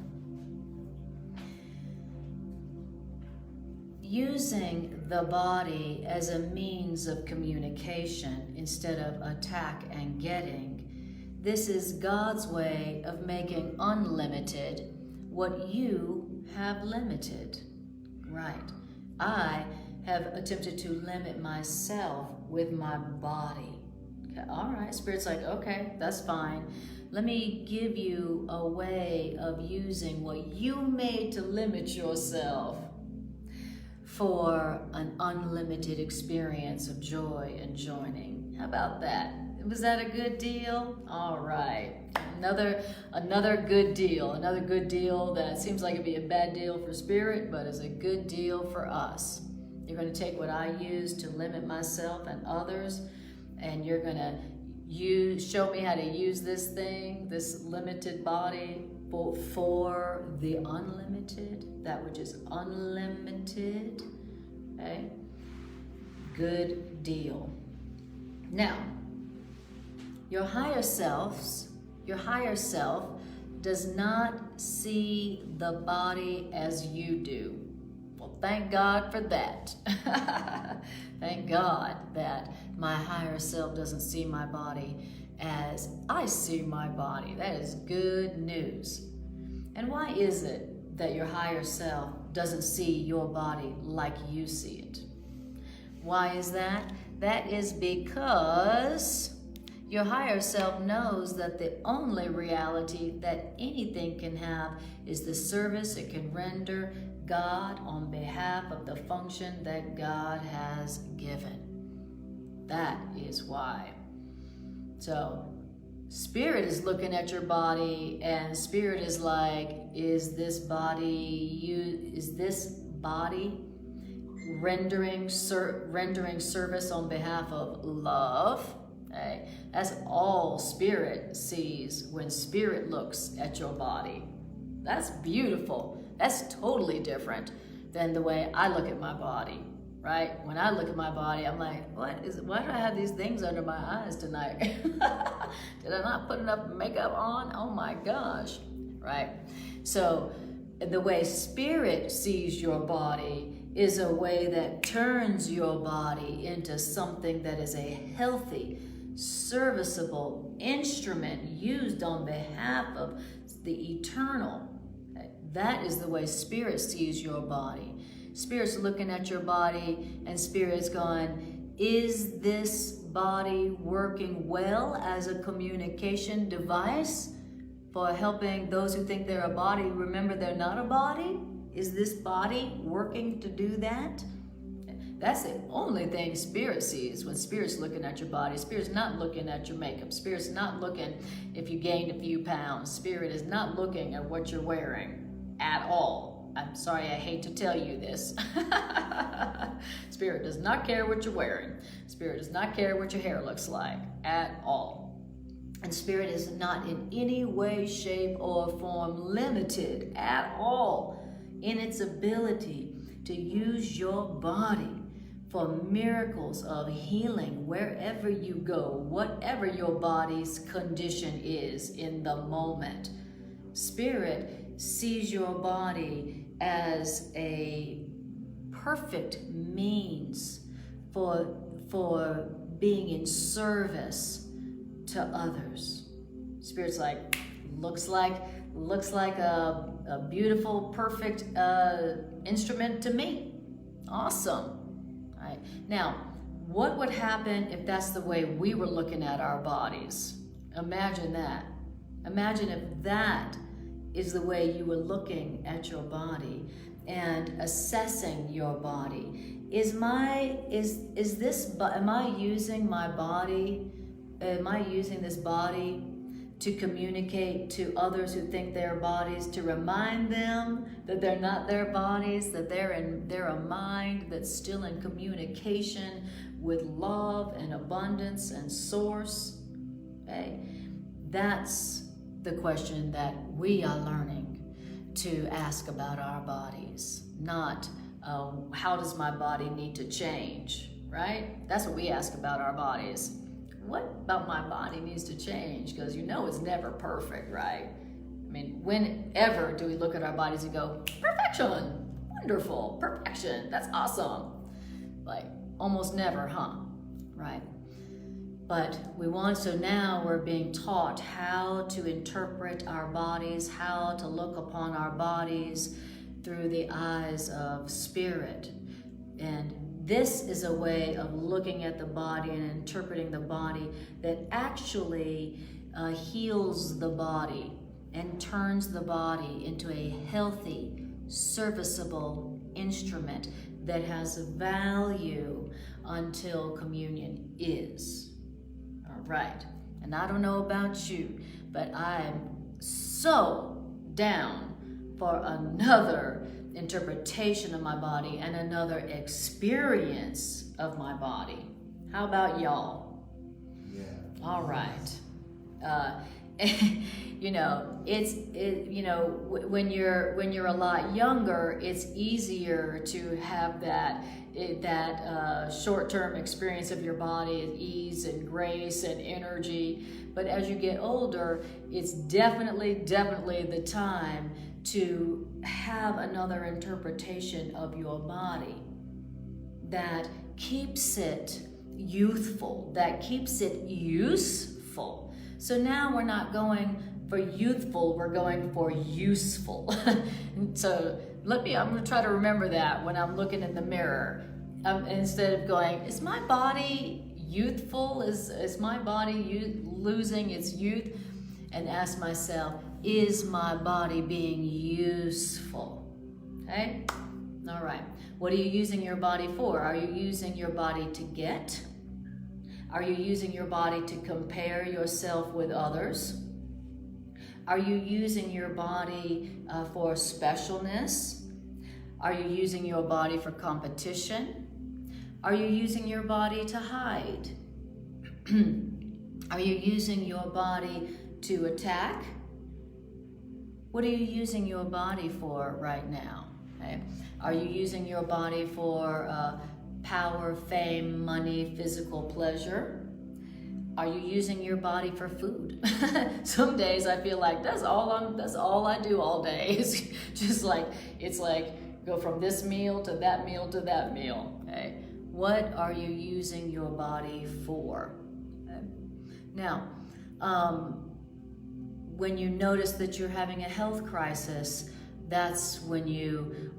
Using the body as a means of communication instead of attack and getting, this is God's way of making unlimited what you have limited. Right. I have attempted to limit myself with my body. Okay. All right. Spirit's like, okay, that's fine. Let me give you a way of using what you made to limit yourself for an unlimited experience of joy and joining. How about that? Was that a good deal? All right. Another good deal. Another good deal that seems like it'd be a bad deal for Spirit, but is a good deal for us. You're going to take what I use to limit myself and others, and you're going to show me how to use this thing, this limited body, for the unlimited, that which is unlimited. Okay? Good deal. Now, your higher self does not see the body as you do. Well, thank God for that. Thank God that my higher self doesn't see my body as I see my body. That is good news. And why is it that your higher self doesn't see your body like you see it? Why is that? That is because your higher self knows that the only reality that anything can have is the service it can render God on behalf of the function that God has given. That is why. So, Spirit is looking at your body, and Spirit is like, is this body rendering service on behalf of love? Okay? That's all Spirit sees when Spirit looks at your body. That's beautiful. That's totally different than the way I look at my body. Right? When I look at my body, I'm like, why do I have these things under my eyes tonight? Did I not put enough makeup on? Oh my gosh. Right? So the way Spirit sees your body is a way that turns your body into something that is a healthy, serviceable instrument used on behalf of the eternal. That is the way Spirit sees your body. Spirit's looking at your body, and Spirit's going, is this body working well as a communication device for helping those who think they're a body remember they're not a body? Is this body working to do that? That's the only thing Spirit sees when Spirit's looking at your body. Spirit's not looking at your makeup. Spirit's not looking if you gained a few pounds. Spirit is not looking at what you're wearing at all. I'm sorry, I hate to tell you this. Spirit does not care what you're wearing. Spirit does not care what your hair looks like at all. And Spirit is not in any way, shape, or form limited at all in its ability to use your body for miracles of healing wherever you go, whatever your body's condition is in the moment. Spirit sees your body as a perfect means for being in service to others. Spirit's like, looks like a beautiful, perfect instrument to me. Awesome. All right. Now, what would happen if that's the way we were looking at our bodies? Imagine that. Imagine if that is the way you were looking at your body and assessing your body. Am I using my body? Am I using this body to communicate to others who think they're bodies, to remind them that they're not their bodies, that they're a mind that's still in communication with love and abundance and source? Okay? That's the question that we are learning to ask about our bodies, not how does my body need to change, right? That's what we ask about our bodies. What about my body needs to change? Because you know it's never perfect, right? I mean, whenever do we look at our bodies and go, perfection, wonderful, perfection, that's awesome. Like, almost never, huh? Right? But so now we're being taught how to interpret our bodies, how to look upon our bodies through the eyes of spirit. And this is a way of looking at the body and interpreting the body that actually heals the body and turns the body into a healthy, serviceable instrument that has value until communion is. All right. And I don't know about you, but I'm so down for another interpretation of my body and another experience of my body. How about y'all? Yeah. All right. You know, when you're a lot younger, it's easier to have that short-term experience of your body, ease and grace and energy. But as you get older, it's definitely the time to have another interpretation of your body that keeps it youthful, that keeps it useful. So now we're not going for youthful, we're going for useful. So I'm gonna try to remember that when I'm looking in the mirror. Instead of going, is my body youthful? Is my body losing its youth? And ask myself, is my body being useful? Okay? All right. What are you using your body for? Are you using your body to get? Are you using your body to compare yourself with others? Are you using your body for specialness? Are you using your body for competition? Are you using your body to hide? Are you using your body to attack? What are you using your body for right now? Okay? Are you using your body for power, fame, money, physical pleasure? Are you using your body for food? Some days I feel like that's all I do all day. It's just like, it's like go from this meal to that meal to that meal. Okay? What are you using your body for? Okay? Now, when you notice that you're having a health crisis, that's when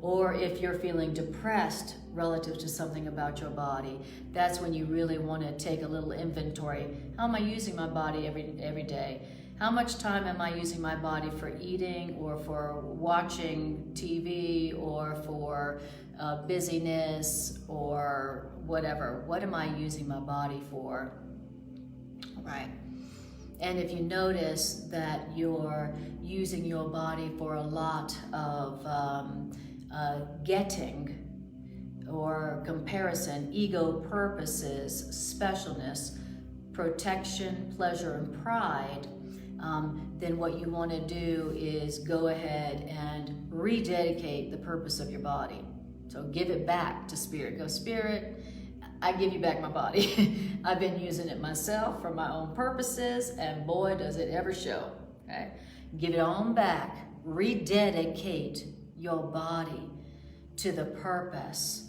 or if you're feeling depressed relative to something about your body, that's when you really want to take a little inventory. How am I using my body every day? How much time am I using my body for eating or for watching TV or for busyness or whatever? What am I using my body for? Right. And if you notice that you're using your body for a lot of getting or comparison, ego purposes, specialness, protection, pleasure, and pride, then what you want to do is go ahead and rededicate the purpose of your body. So give it back to Spirit. Go, Spirit, I give you back my body. I've been using it myself for my own purposes, and boy, does it ever show. Okay? Give it on back. Rededicate your body to the purpose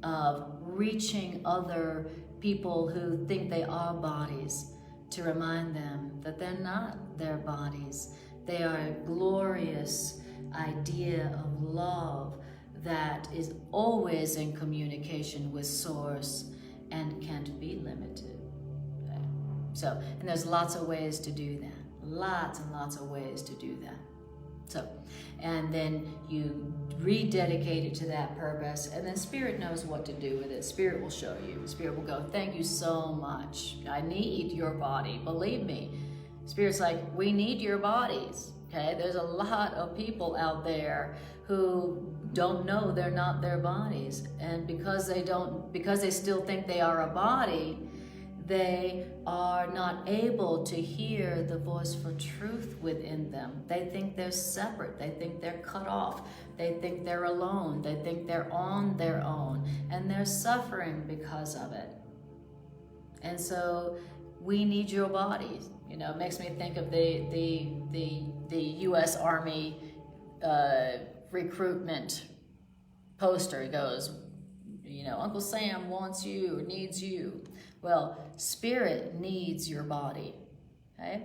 of reaching other people who think they are bodies, to remind them that they're not their bodies. They are a glorious idea of love that is always in communication with Source and can't be limited. Okay? So, and there's lots of ways to do that. Lots and lots of ways to do that. So, and then you rededicate it to that purpose, and then Spirit knows what to do with it. Spirit will show you. Spirit will go, thank you so much. I need your body. Believe me. Spirit's like, we need your bodies. Okay? There's a lot of people out there who don't know they're not their bodies. And because they still think they are a body, they are not able to hear the voice for truth within them. They think they're separate. They think they're cut off. They think they're alone. They think they're on their own, and they're suffering because of it. And so we need your bodies. You know, it makes me think of the U.S. Army recruitment poster. It goes, you know, Uncle Sam wants you or needs you. Well, spirit needs your body, okay?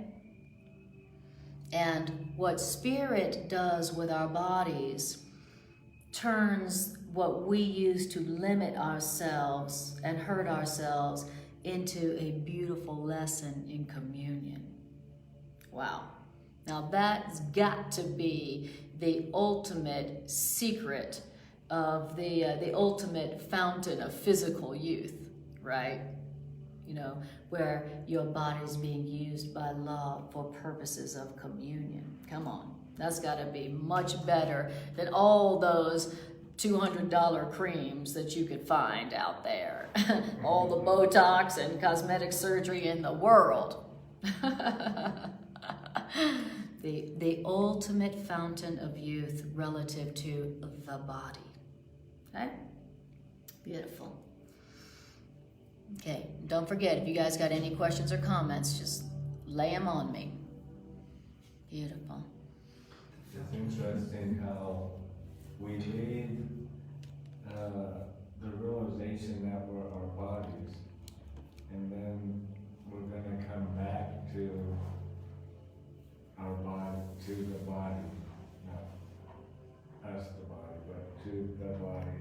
And what spirit does with our bodies turns what we use to limit ourselves and hurt ourselves into a beautiful lesson in communion. Wow. Now that's got to be the ultimate secret of the ultimate fountain of physical youth, right? You know, where your body is being used by love for purposes of communion. Come on, that's got to be much better than all those $200 creams that you could find out there. All the Botox and cosmetic surgery in the world. The ultimate fountain of youth relative to the body. Okay? Beautiful. Okay, don't forget, if you guys got any questions or comments, just lay them on me. Beautiful. It's interesting how we leave the realization that we're our bodies, and then we're going to come back to our body, to the body, not us the body, but to the body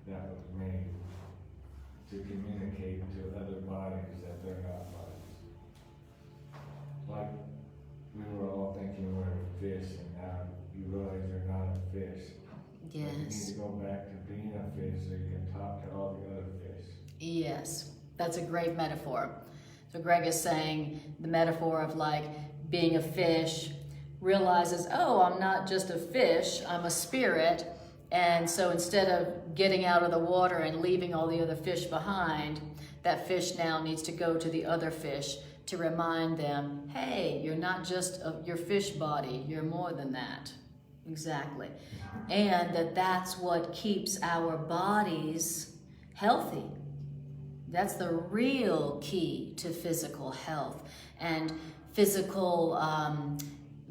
that was made, to communicate to other bodies that they're not bodies. Like we were all thinking we're a fish, and now you realize you're not a fish. Yes. But you need to go back to being a fish so you can talk to all the other fish. Yes, that's a great metaphor. So Greg is saying the metaphor of like being a fish, realizes, oh, I'm not just a fish, I'm a spirit. And so instead of getting out of the water and leaving all the other fish behind, that fish now needs to go to the other fish to remind them, hey, you're not just your fish body, you're more than that. Exactly. And that's what keeps our bodies healthy. That's the real key to physical health and physical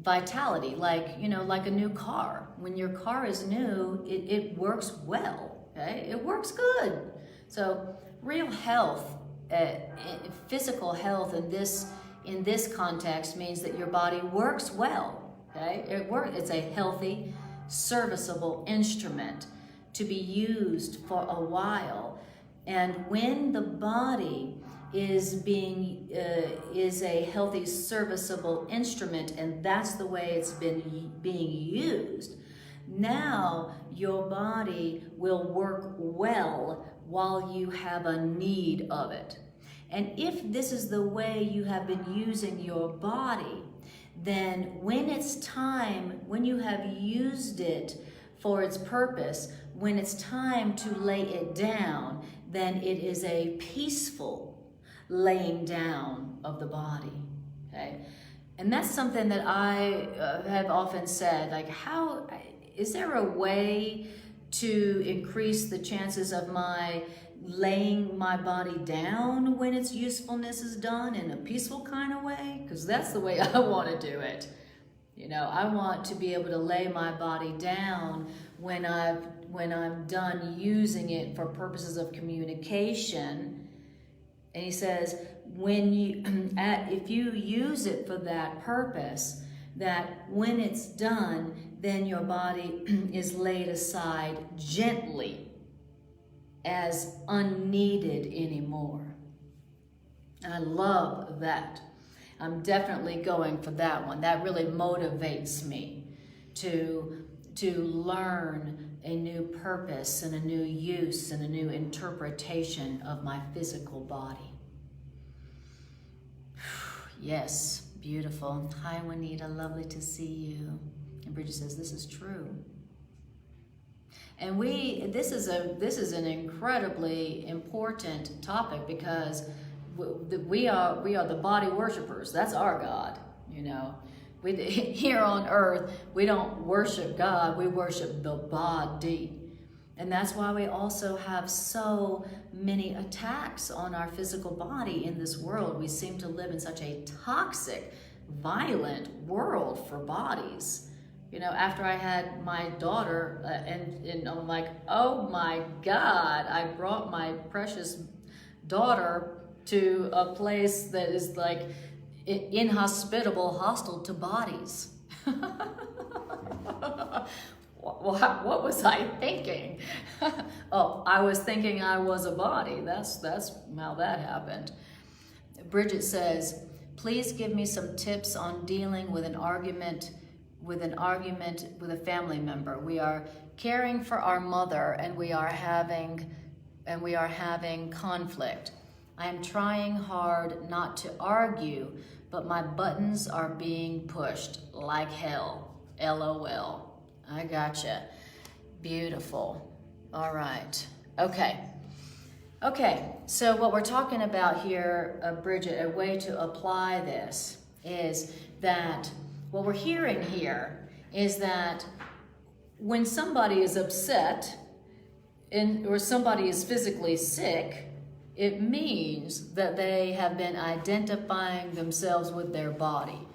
vitality, like, you know, like a new car. When your car is new, it works well, okay? It works good. So real health, physical health in this context means that your body works well, okay? It's a healthy, serviceable instrument to be used for a while. And when the body is a healthy, serviceable instrument, and that's the way it's been being used, now your body will work well while you have a need of it. And if this is the way you have been using your body, then when it's time, when you have used it for its purpose, when it's time to lay it down, then it is a peaceful laying down of the body, okay? And that's something that I have often said, like, how, is there a way to increase the chances of my laying my body down when its usefulness is done in a peaceful kind of way? Because that's the way I want to do it. You know, I want to be able to lay my body down when I'm done using it for purposes of communication. And he says, if you use it for that purpose, that when it's done, then your body is laid aside gently as unneeded anymore. I love that. I'm definitely going for that one. That really motivates me to learn a new purpose and a new use and a new interpretation of my physical body. Yes, beautiful. Hi, Juanita, lovely to see you. And Bridget says, this is true. And this is an incredibly important topic, because we are the body worshipers. That's our God, you know. Here on earth, we don't worship God, we worship the body. And that's why we also have so many attacks on our physical body in this world. We seem to live in such a toxic, violent world for bodies. You know, after I had my daughter, and I'm like, oh my God, I brought my precious daughter to a place that is like inhospitable, hostile to bodies. What was I thinking? Oh, I was thinking I was a body. That's how that happened. Bridget says, please give me some tips on dealing with an argument with a family member. We are caring for our mother and we are having conflict. I am trying hard not to argue, but my buttons are being pushed like hell. LOL. I gotcha. Beautiful. All right. Okay. So what we're talking about here, Bridget, a way to apply this is that what we're hearing here is that when somebody is upset or somebody is physically sick, it means that they have been identifying themselves with their body.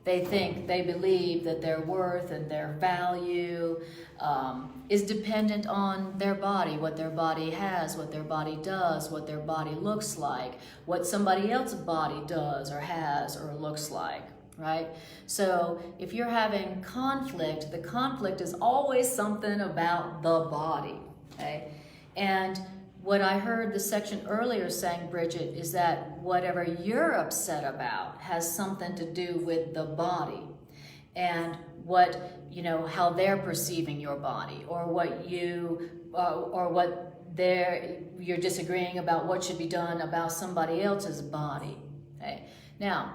They believe that their worth and their value is dependent on their body, what their body has, what their body does, what their body looks like, what somebody else's body does or has or looks like, right? So if you're having conflict, the conflict is always something about the body, okay? And what I heard the section earlier saying, Bridget, is that whatever you're upset about has something to do with the body and how they're perceiving your body, or you're disagreeing about what should be done about somebody else's body. Okay? Now,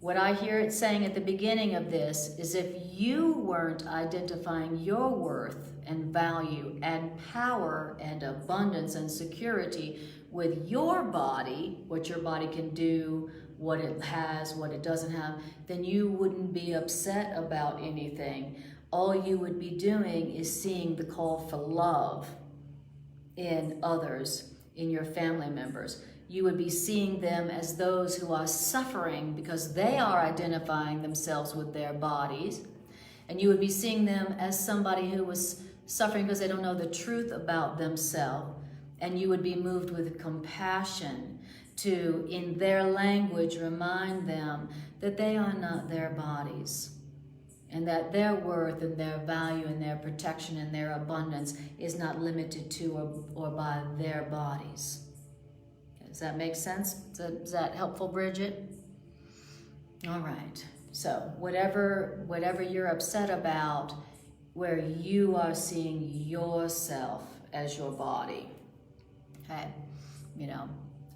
what I hear it saying at the beginning of this is if you weren't identifying your worth and value and power and abundance and security with your body, what your body can do, what it has, what it doesn't have, then you wouldn't be upset about anything. All you would be doing is seeing the call for love in others, in your family members. You would be seeing them as those who are suffering because they are identifying themselves with their bodies. And you would be seeing them as somebody who was suffering because they don't know the truth about themselves. And you would be moved with compassion to, in their language, remind them that they are not their bodies, and that their worth and their value and their protection and their abundance is not limited to or by their bodies. Does that make sense? Is that helpful, Bridget? All right. So whatever you're upset about, where you are seeing yourself as your body. Okay.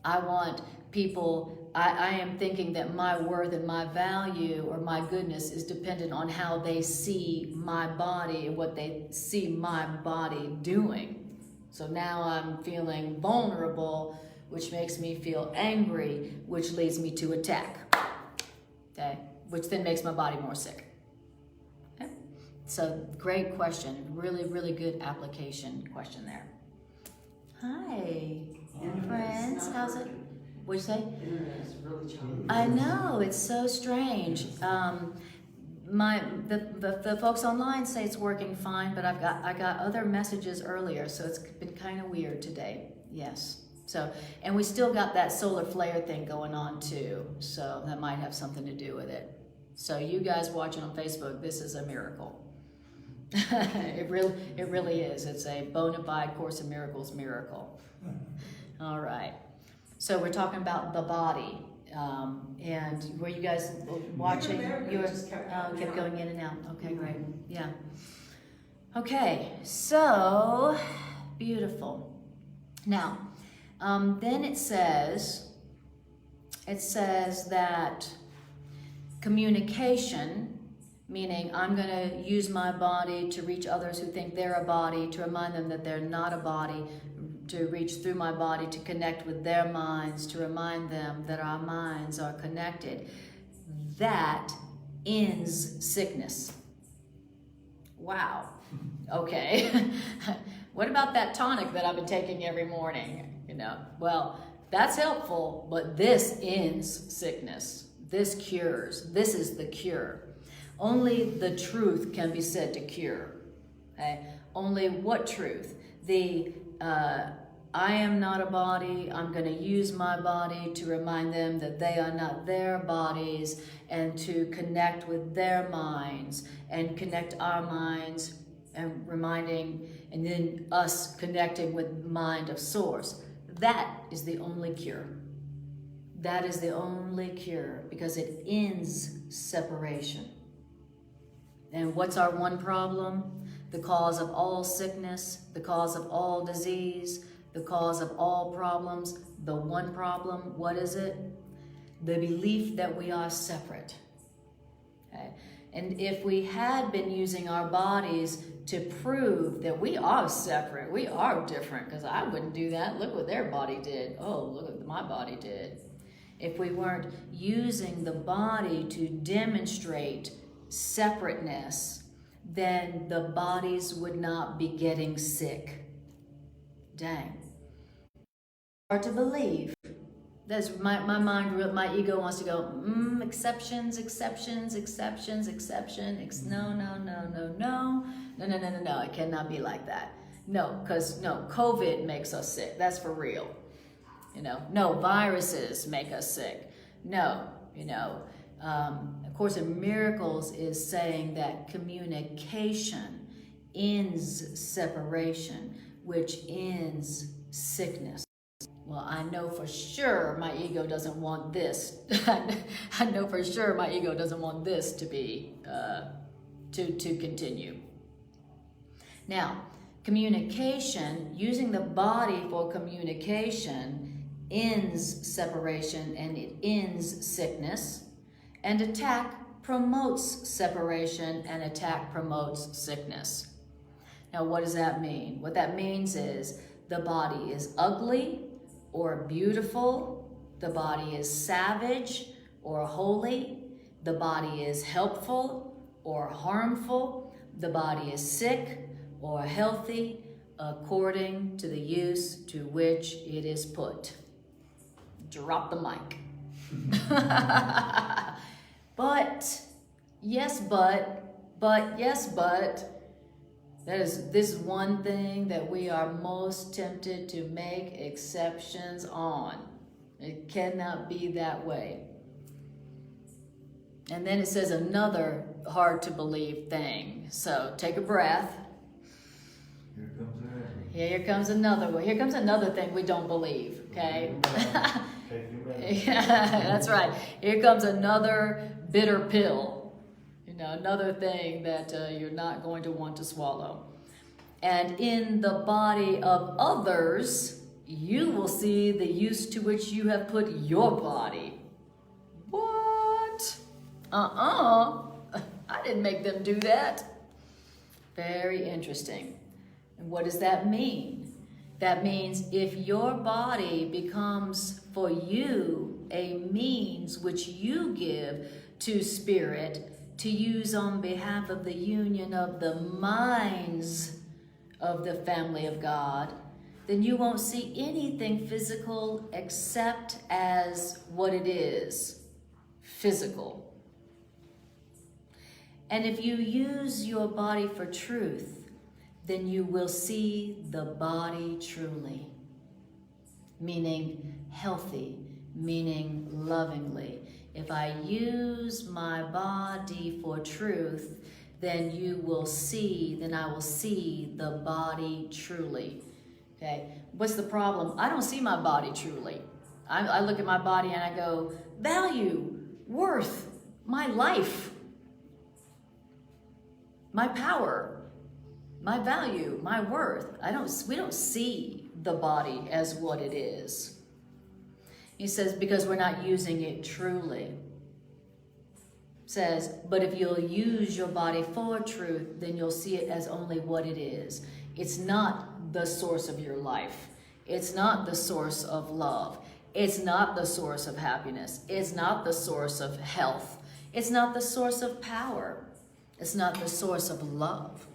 I want people, I am thinking that my worth and my value or my goodness is dependent on how they see my body and what they see my body doing. So now I'm feeling vulnerable, which makes me feel angry, which leads me to attack, okay? Which then makes my body more sick. Okay? So great question, really, really good application question there. Hi, friends, how's it? What'd you say? Internet is really challenging. I know, it's so strange. The folks online say it's working fine, but I got other messages earlier, so it's been kind of weird today. Yes. So, and we still got that solar flare thing going on too, so that might have something to do with it. So you guys watching on Facebook, this is a miracle. It really is. It's a bona fide Course in Miracles miracle. All right. So we're talking about the body. And were you guys watching? You kept going in and out. Okay, great. Yeah. Okay, so beautiful. Now, then it says that communication, meaning I'm going to use my body to reach others who think they're a body, to remind them that they're not a body, to reach through my body to connect with their minds, to remind them that our minds are connected. That ends sickness. Wow. Okay. What about that tonic that I've been taking every morning? Well, that's helpful, but this ends sickness. This cures. This is the cure. Only the truth can be said to cure. Okay? Only what truth? I am not a body. I'm going to use my body to remind them that they are not their bodies, and to connect with their minds and connect our minds, and reminding, and then us connecting with mind of source. That is the only cure. That is the only cure, because it ends separation. And what's our one problem? The cause of all sickness, the cause of all disease, the cause of all problems. The one problem, what is it? The belief that we are separate. Okay? And if we had been using our bodies to prove that we are separate, we are different, because I wouldn't do that. Look what their body did. Oh, look what my body did. If we weren't using the body to demonstrate separateness, then the bodies would not be getting sick. Dang. Hard to believe. That's my mind, my ego wants to go, exceptions, exception. No, it cannot be like that. No, because COVID makes us sick. That's for real. No, viruses make us sick. No, A Course in Miracles is saying that communication ends separation, which ends sickness. Well, I know for sure my ego doesn't want this. I know for sure my ego doesn't want this to be, to continue. Now, communication, using the body for communication, ends separation and it ends sickness. And attack promotes separation, and attack promotes sickness. Now, what does that mean? What that means is the body is ugly or beautiful. The body is savage or holy. The body is helpful or harmful. The body is sick or healthy, according to the use to which it is put. Drop the mic. But, yes, but, this is one thing that we are most tempted to make exceptions on. It cannot be that way. And then it says another hard to believe thing. So take a breath. Here comes that. Yeah, here comes another one. Here comes another thing we don't believe, okay? Yeah, that's right. Here comes another bitter pill. Another thing that you're not going to want to swallow. And in the body of others, you will see the use to which you have put your body. What? I didn't make them do that. Very interesting. And what does that mean? That means if your body becomes for you a means which you give to spirit to use on behalf of the union of the minds of the family of God, then you won't see anything physical except as what it is, physical. And if you use your body for truth, then you will see the body truly, meaning healthy, meaning lovingly. If I use my body for truth, then I will see the body truly. Okay, what's the problem? I don't see my body truly. I look at my body and I go, value, worth, my life, my power, my value, my worth. We don't see the body as what it is. He says, because we're not using it truly. Says, but if you'll use your body for truth, then you'll see it as only what it is. It's not the source of your life. It's not the source of love. It's not the source of happiness. It's not the source of health. It's not the source of power. It's not the source of love.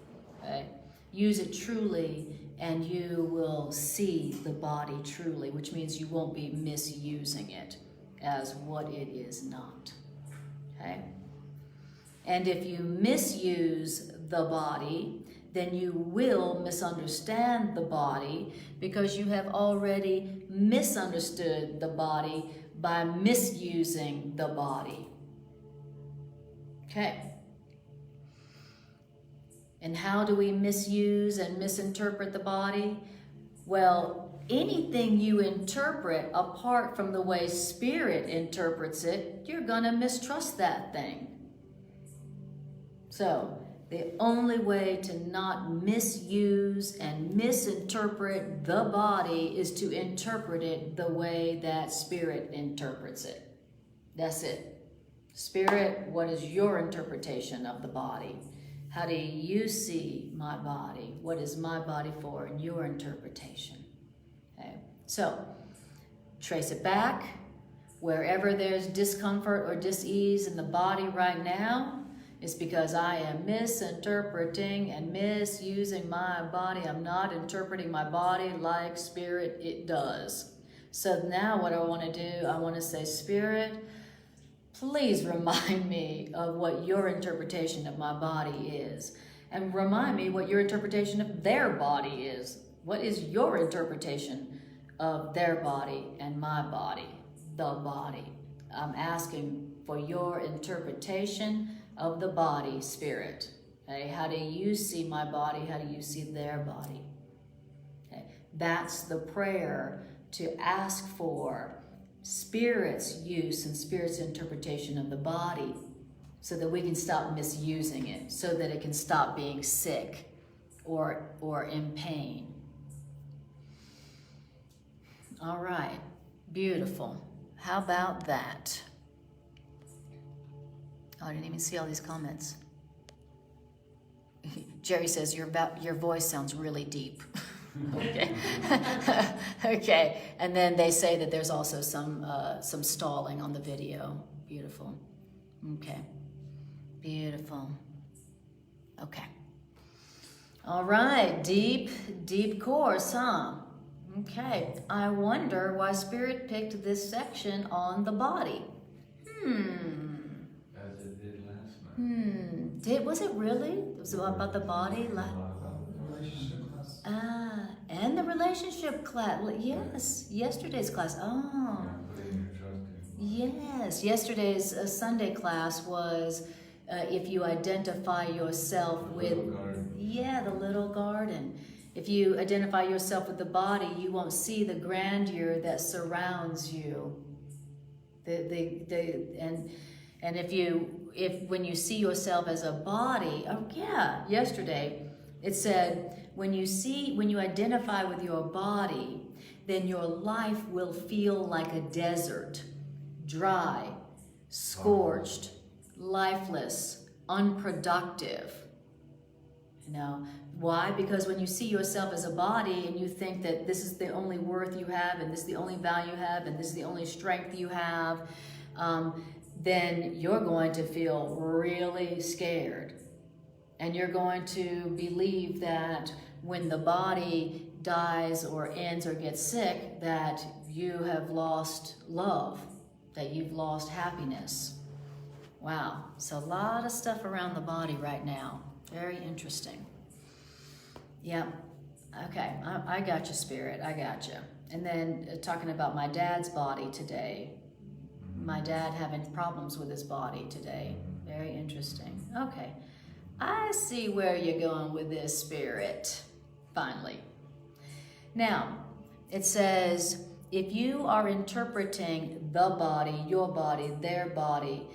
Okay? Use it truly and you will see the body truly, which means you won't be misusing it as what it is not. Okay? And if you misuse the body, then you will misunderstand the body because you have already misunderstood the body by misusing the body. Okay. And how do we misuse and misinterpret the body? Well, anything you interpret apart from the way Spirit interprets it, you're going to mistrust that thing. So, the only way to not misuse and misinterpret the body is to interpret it the way that Spirit interprets it. That's it. Spirit, what is your interpretation of the body? How do you see my body? What is my body for in your interpretation? Okay. So, trace it back. Wherever there's discomfort or dis-ease in the body right now, it's because I am misinterpreting and misusing my body. I'm not interpreting my body like Spirit it does. So now what I want to do, I want to say, Spirit, please remind me of what your interpretation of my body is. And remind me what your interpretation of their body is. What is your interpretation of their body and my body, the body? I'm asking for your interpretation of the body, Spirit. Okay? How do you see my body? How do you see their body? Okay? That's the prayer to ask for Spirit's use and Spirit's interpretation of the body so that we can stop misusing it, so that it can stop being sick or in pain. All right, beautiful. How about that? Oh, I didn't even see all these comments. Jerry says, your voice sounds really deep. Okay. Okay. And then they say that there's also some stalling on the video. Beautiful. Okay. Beautiful. Okay. All right. Deep course, huh? Okay. I wonder why Spirit picked this section on the body. As it did last night. Was it really? It was about the body? Relationship class. And the relationship class. Yes, yesterday's class. Oh. Putting your trust in God. Yes, yesterday's Sunday class was if you identify yourself with... the little garden. If you identify yourself with the body, you won't see the grandeur that surrounds you. And if when you see yourself as a body, yesterday it said when you identify with your body, then your life will feel like a desert, dry, scorched, lifeless, unproductive. You know, why? Because when you see yourself as a body and you think that this is the only worth you have and this is the only value you have and this is the only strength you have, then you're going to feel really scared. And you're going to believe that when the body dies or ends or gets sick, that you have lost love, that you've lost happiness. Wow, so a lot of stuff around the body right now. Very interesting. Yeah, okay, I got you, Spirit, I got you. And then talking about my dad's body today. My dad having problems with his body today. Very interesting. Okay, I see where you're going with this, Spirit, finally. Now, it says, if you are interpreting the body, your body, their body,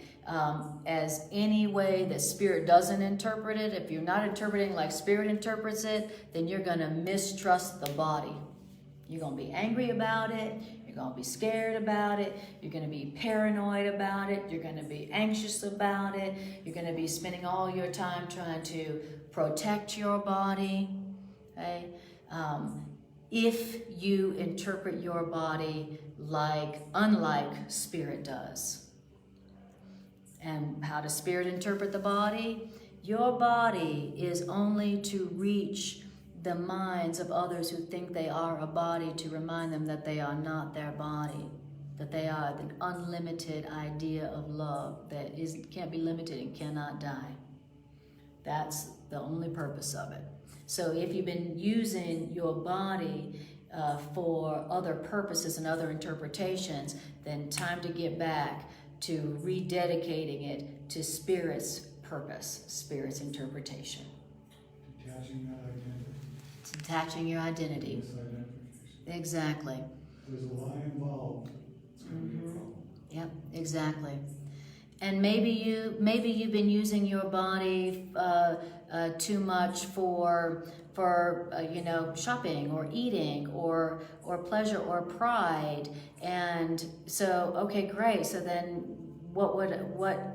as any way that Spirit doesn't interpret it, if you're not interpreting like Spirit interprets it, then you're going to mistrust the body. You're going to be angry about it. You're going to be scared about it. You're going to be paranoid about it. You're going to be anxious about it. You're going to be spending all your time trying to protect your body. Okay? if you interpret your body unlike spirit does. And how does spirit interpret the body? Your body is only to reach the minds of others who think they are a body, to remind them that they are not their body, that they are the unlimited idea of love that can't be limited and cannot die. That's the only purpose of it. So if you've been using your body for other purposes and other interpretations, then time to get back to rededicating it to Spirit's purpose, Spirit's interpretation. Detaching that identity. It's attaching your identity. Misidentification. Exactly. There's a lie involved. It's going to be a problem. Yep, exactly. And maybe you've been using your body too much for shopping or eating or pleasure or pride. And so, okay, great. So then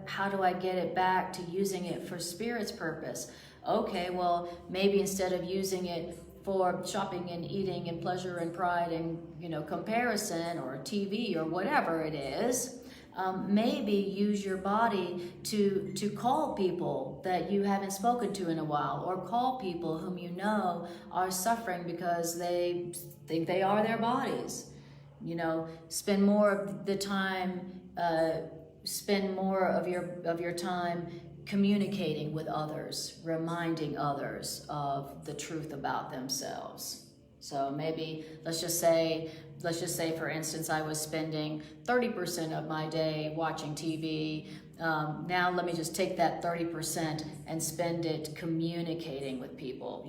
how do I get it back to using it for Spirit's purpose? Okay, well, maybe instead of using it for shopping and eating and pleasure and pride and, comparison or TV or whatever it is, maybe use your body to call people that you haven't spoken to in a while, or call people whom you know are suffering because they think they are their bodies. Spend more of the time, spend more of your time communicating with others, reminding others of the truth about themselves. So maybe let's just say, for instance, I was spending 30% of my day watching TV. Now let me just take that 30% and spend it communicating with people,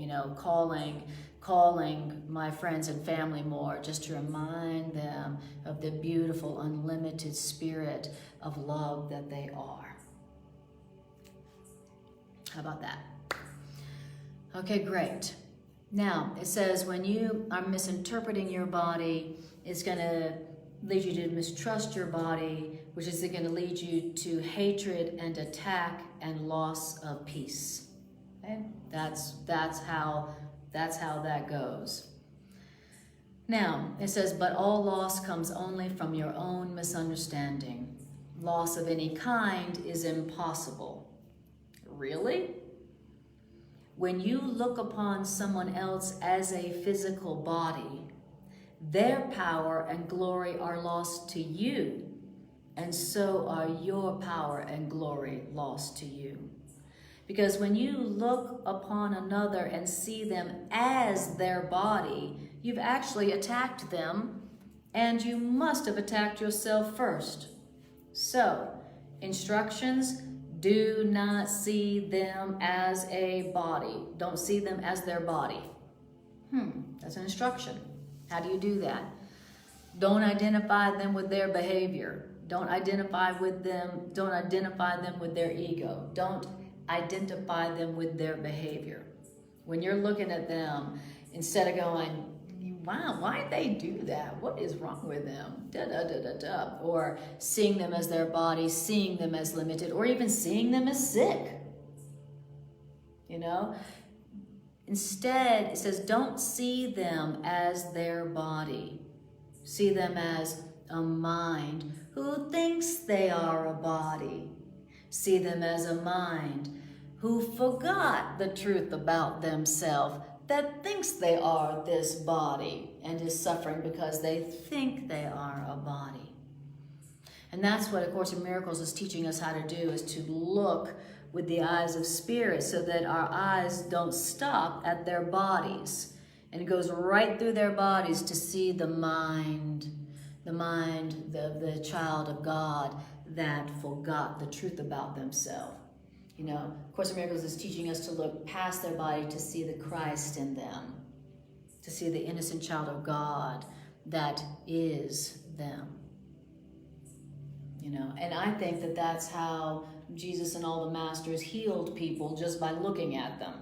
calling my friends and family more, just to remind them of the beautiful, unlimited spirit of love that they are. How about that? Okay, great. Now, it says when you are misinterpreting your body, it's going to lead you to mistrust your body, which is going to lead you to hatred and attack and loss of peace. Okay? That's how that goes. Now, it says, but all loss comes only from your own misunderstanding. Loss of any kind is impossible. Really? When you look upon someone else as a physical body, their power and glory are lost to you, and so are your power and glory lost to you. Because when you look upon another and see them as their body, you've actually attacked them, and you must have attacked yourself first. So, instructions: do not see them as a body. Don't see them as their body. That's an instruction. How do you do that? Don't identify them with their behavior. Don't identify them with their ego. Don't identify them with their behavior. When you're looking at them, instead of going, wow, why'd they do that? What is wrong with them? Or seeing them as their body, seeing them as limited, or even seeing them as sick. Instead, it says, don't see them as their body. See them as a mind who thinks they are a body. See them as a mind who forgot the truth about themselves, that thinks they are this body and is suffering because they think they are a body. And that's what A Course in Miracles is teaching us how to do, is to look with the eyes of spirit so that our eyes don't stop at their bodies. And it goes right through their bodies to see the mind, the child of God that forgot the truth about themselves. Course in Miracles is teaching us to look past their body to see the Christ in them, to see the innocent child of God that is them. And I think that that's how Jesus and all the masters healed people, just by looking at them.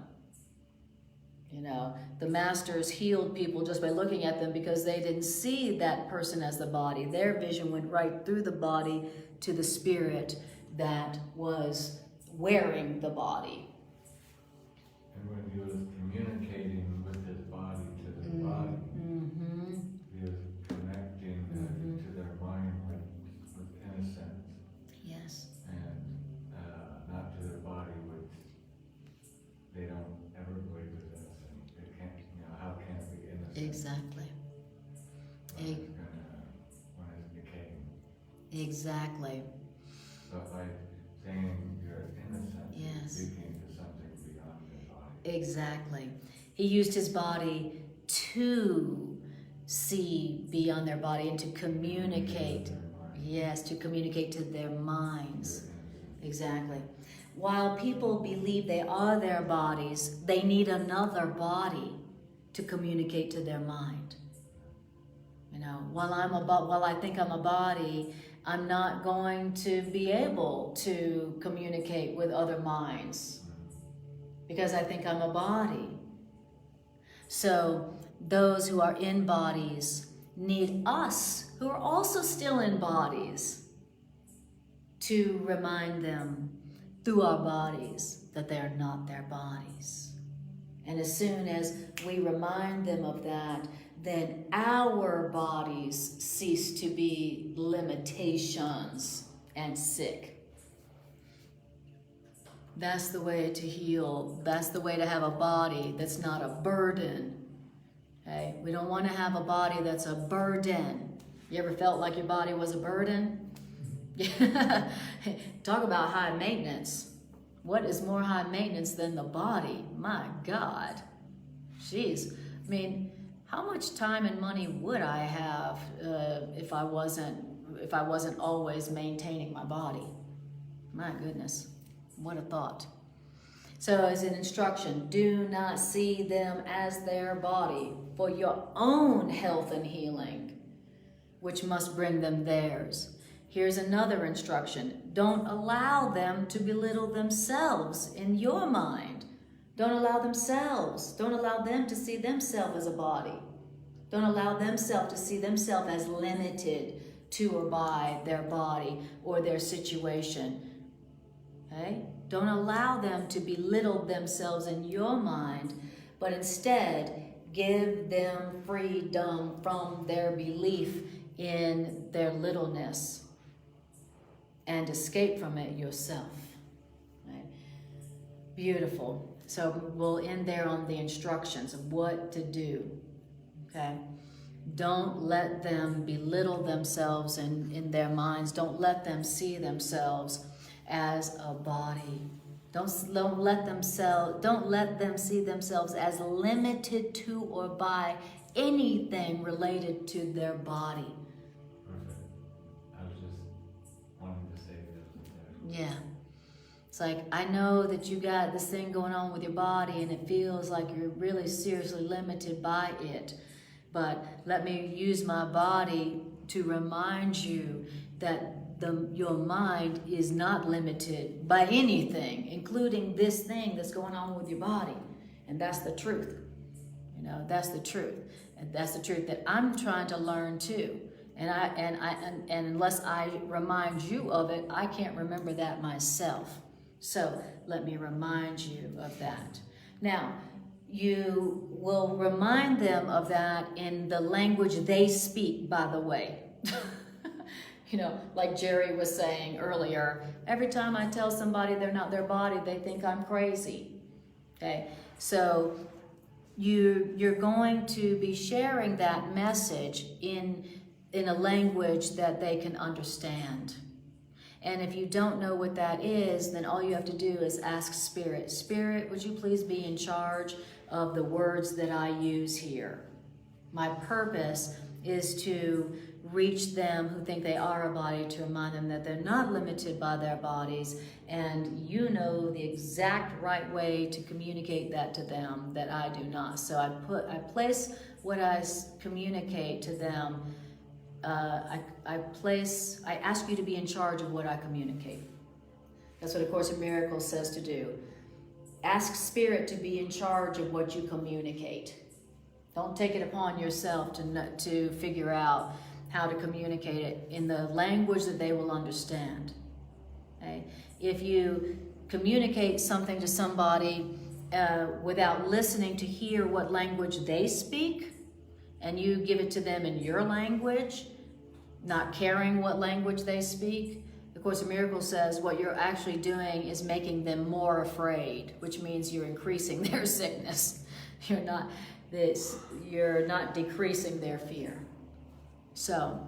The masters healed people just by looking at them because they didn't see that person as the body. Their vision went right through the body to the spirit that was wearing the body. And when he was communicating with his body to the body, Exactly. When it became. Exactly. But by saying you're innocent, Yes. speaking to something beyond your body. Exactly. He used his body to see beyond their body and to communicate. Yes, to communicate to their minds. Exactly. While people believe they are their bodies, they need another body to communicate to their mind. You know, while I think I'm a body, I'm not going to be able to communicate with other minds because I think I'm a body. So those who are in bodies need us, who are also still in bodies, to remind them through our bodies that they are not their bodies. And as soon as we remind them of that, then our bodies cease to be limitations and sick. That's the way to heal. That's the way to have a body that's not a burden. Okay? We don't want to have a body that's a burden. You ever felt like your body was a burden? Talk about high maintenance. What is more high maintenance than the body? My God. Jeez. I mean, how much time and money would I have if I wasn't always maintaining my body? My goodness. What a thought. So as an instruction, do not see them as their body for your own health and healing, which must bring them theirs. Here's another instruction. Don't allow them to belittle themselves in your mind. Don't allow them to see themselves as a body. Don't allow themselves to see themselves as limited to or by their body or their situation. Okay? Don't allow them to belittle themselves in your mind, but instead give them freedom from their belief in their littleness and escape from it yourself. Right? Beautiful. So we'll end there on the instructions of what to do. Okay? Don't let them belittle themselves in their minds. Don't let them see themselves as a body. Don't let them see themselves as limited to or by anything related to their body. Perfect. I was just wanting to say this. Yeah. It's like, I know that you got this thing going on with your body and it feels like you're really seriously limited by it. But let me use my body to remind you that your mind is not limited by anything, including this thing that's going on with your body. And that's the truth. You know, that's the truth. And that's the truth that I'm trying to learn too. And unless I remind you of it, I can't remember that myself. So let me remind you of that. Now, you will remind them of that in the language they speak, by the way. You know, like Jerry was saying earlier, every time I tell somebody they're not their body, they think I'm crazy. Okay, so you're going to be sharing that message in a language that they can understand. And if you don't know what that is, then all you have to do is ask Spirit. Spirit, would you please be in charge of the words that I use here? My purpose is to reach them who think they are a body, to remind them that they're not limited by their bodies, and you know the exact right way to communicate that to them that I do not. So I place what I communicate to them. I ask you to be in charge of what I communicate. That's what A Course in Miracles says to do. Ask Spirit to be in charge of what you communicate. Don't take it upon yourself to figure out how to communicate it in the language that they will understand. Okay? If you communicate something to somebody without listening to hear what language they speak, and you give it to them in your language, not caring what language they speak, the Course in Miracles says what you're actually doing is making them more afraid, which means you're increasing their sickness. You're not, you're not decreasing their fear. So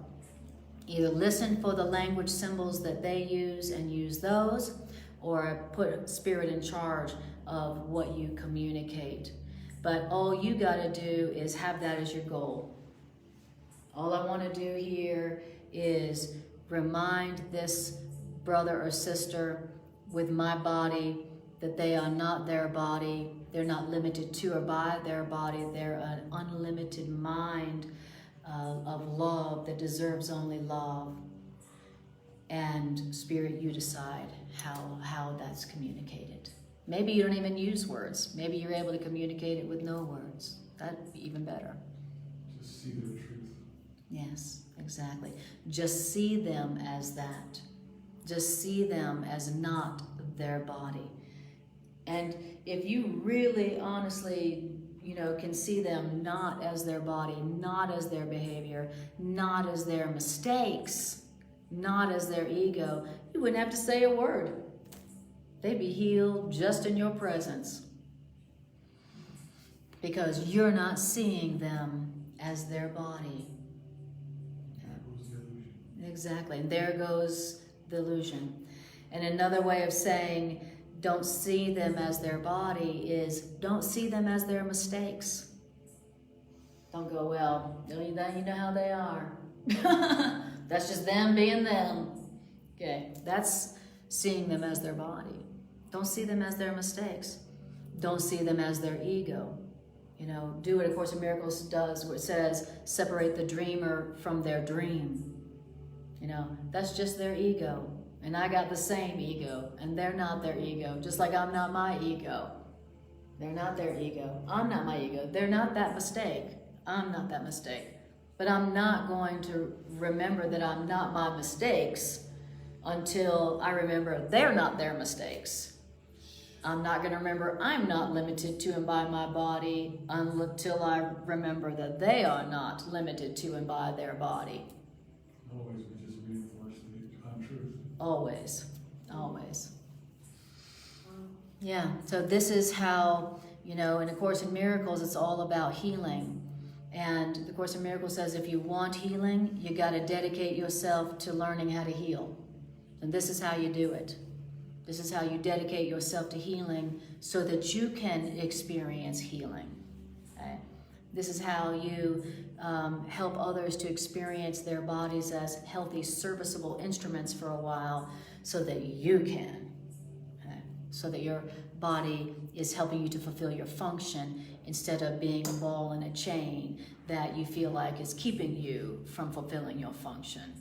either listen for the language symbols that they use and use those, or put Spirit in charge of what you communicate. But all you got to do is have that as your goal. All I want to do here is remind this brother or sister with my body that they are not their body. They're not limited to or by their body. They're an unlimited mind of love that deserves only love. And Spirit, you decide how that's communicated. Maybe you don't even use words. Maybe you're able to communicate it with no words. That'd be even better. Just see their truth. Yes, exactly. Just see them as that. Just see them as not their body. And if you really honestly, can see them not as their body, not as their behavior, not as their mistakes, not as their ego, you wouldn't have to say a word. They'd be healed just in your presence. Because you're not seeing them as their body. There goes the illusion. Exactly. And there goes the illusion. And another way of saying don't see them as their body is don't see them as their mistakes. Don't go, well, you know how they are. That's just them being them. Okay, that's seeing them as their body. Don't see them as their mistakes. Don't see them as their ego. Do what A Course in Miracles does, where it says, separate the dreamer from their dream. That's just their ego. And I got the same ego, and they're not their ego, just like I'm not my ego. They're not their ego. I'm not my ego. They're not that mistake. I'm not that mistake. But I'm not going to remember that I'm not my mistakes until I remember they're not their mistakes. I'm not going to remember I'm not limited to and by my body until I remember that they are not limited to and by their body. Always we just reinforce the untruth. Always, always. Yeah, so this is how, in A Course in Miracles, it's all about healing. And the Course in Miracles says if you want healing, you got to dedicate yourself to learning how to heal. And this is how you do it. This is how you dedicate yourself to healing so that you can experience healing. Okay? This is how you help others to experience their bodies as healthy, serviceable instruments for a while so that you can. Okay? So that your body is helping you to fulfill your function instead of being a ball and a chain that you feel like is keeping you from fulfilling your function.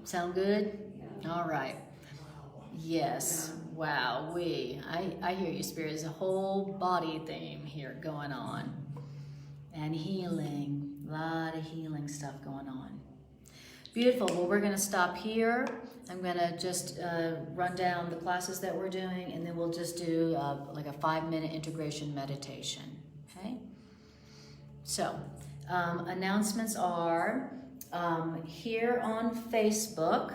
Sound good? All right. Yes. Wow. I hear you, Spirit. There's a whole body theme here going on. And healing. A lot of healing stuff going on. Beautiful. Well, we're going to stop here. I'm going to just run down the classes that we're doing, and then we'll just do like a 5-minute integration meditation. Okay? So, announcements are here on Facebook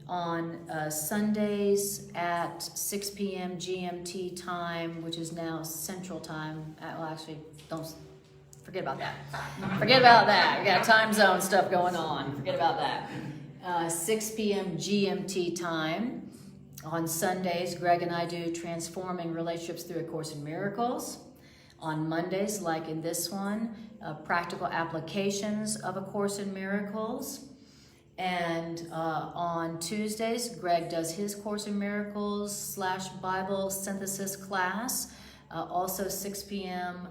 on Sundays at 6 p.m. GMT time, which is now Central Time. Well, actually, don't forget about that. Forget about that. We got time zone stuff going on. Forget about that. 6 p.m. GMT time. On Sundays, Greg and I do Transforming Relationships Through A Course in Miracles. On Mondays, like in this one, practical applications of A Course in Miracles. And on Tuesdays, Greg does his Course in Miracles / Bible synthesis class. Also 6 p.m.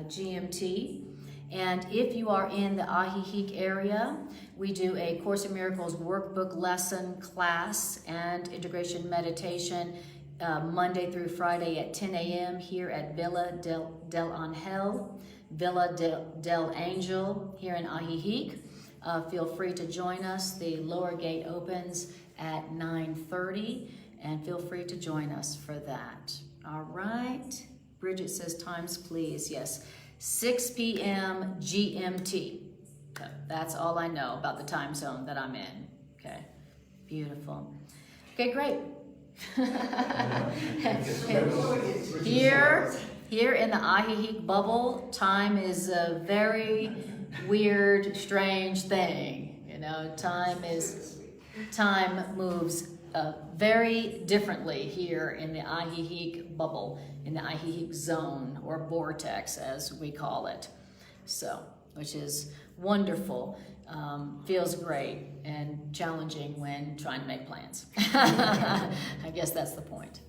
GMT. And if you are in the Ahihik area, we do a Course in Miracles workbook lesson class and integration meditation Monday through Friday at 10 a.m. here at Villa del Angel, Villa del Angel here in Ahihik. Feel free to join us. The lower gate opens at 9:30, and feel free to join us for that. All right. Bridget says times, please. Yes. 6 p.m. GMT. So that's all I know about the time zone that I'm in. Okay. Beautiful. Okay, great. Here. Here in the Ahihik bubble, time is a very weird, strange thing. You know, time moves very differently here in the Ahihik bubble, in the Ahihik zone or vortex, as we call it. So, which is wonderful. Feels great and challenging when trying to make plans. I guess that's the point.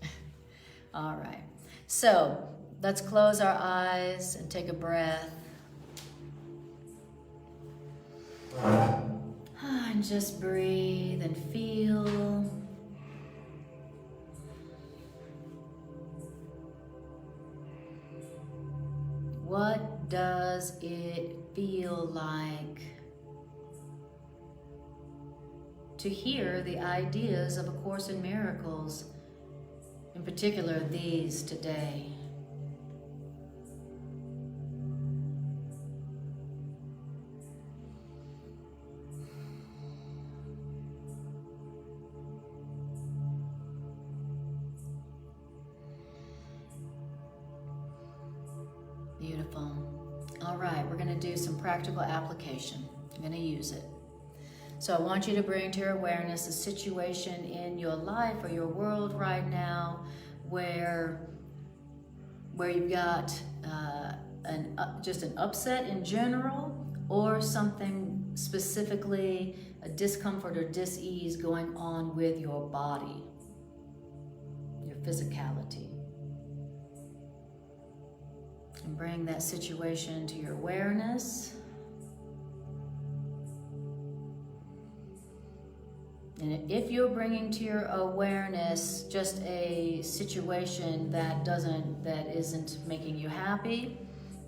All right. So, let's close our eyes and take a breath. And just breathe and feel. What does it feel like to hear the ideas of A Course in Miracles, in particular these today? Beautiful. All right, we're going to do some practical application. I'm going to use it. So I want you to bring to your awareness a situation in your life or your world right now where you've got just an upset in general, or something specifically, a discomfort or dis-ease going on with your body, your physicality. And bring that situation to your awareness. And if you're bringing to your awareness just a situation that isn't making you happy,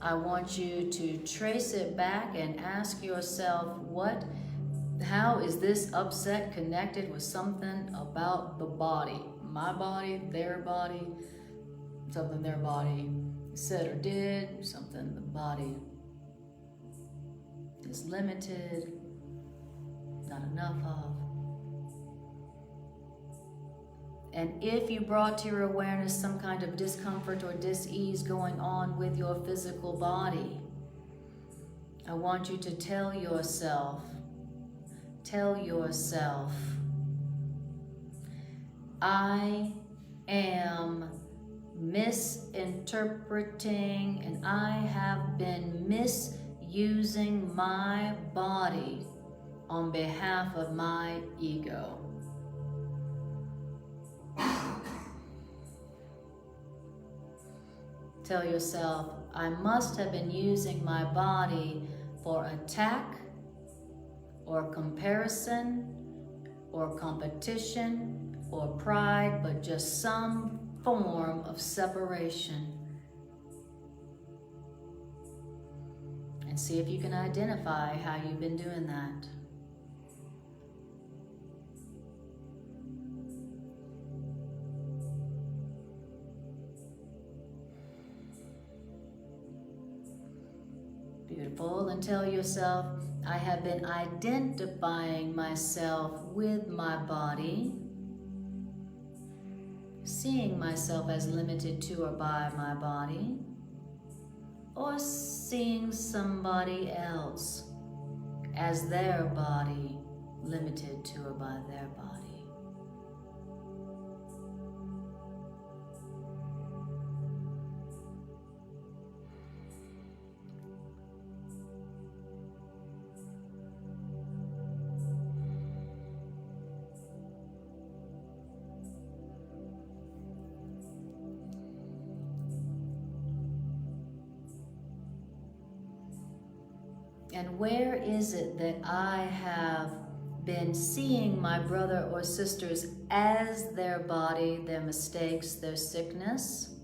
I want you to trace it back and ask yourself, how is this upset connected with something about the body? My body, their body, something their body said or did, something the body is limited, not enough of. And if you brought to your awareness some kind of discomfort or dis-ease going on with your physical body, I want you to tell yourself, I am misinterpreting and I have been misusing my body on behalf of my ego. Tell yourself, I must have been using my body for attack or comparison or competition or pride, but just some form of separation. And see if you can identify how you've been doing that. Beautiful. And tell yourself, I have been identifying myself with my body, seeing myself as limited to or by my body, or seeing somebody else as their body, limited to or by their body. And where is it that I have been seeing my brother or sisters as their body, their mistakes, their sickness?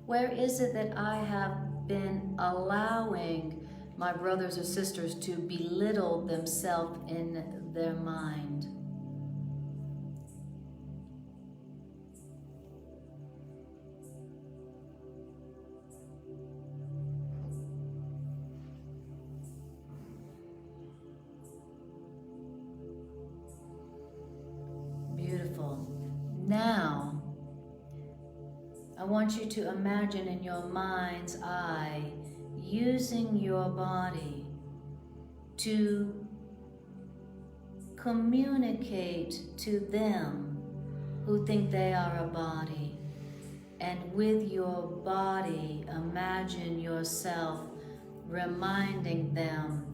Where is it that I have been allowing my brothers or sisters to belittle themselves in their mind? Beautiful. want you to imagine in your mind's eye using your body to communicate to them who think they are a body. And with your body, imagine yourself reminding them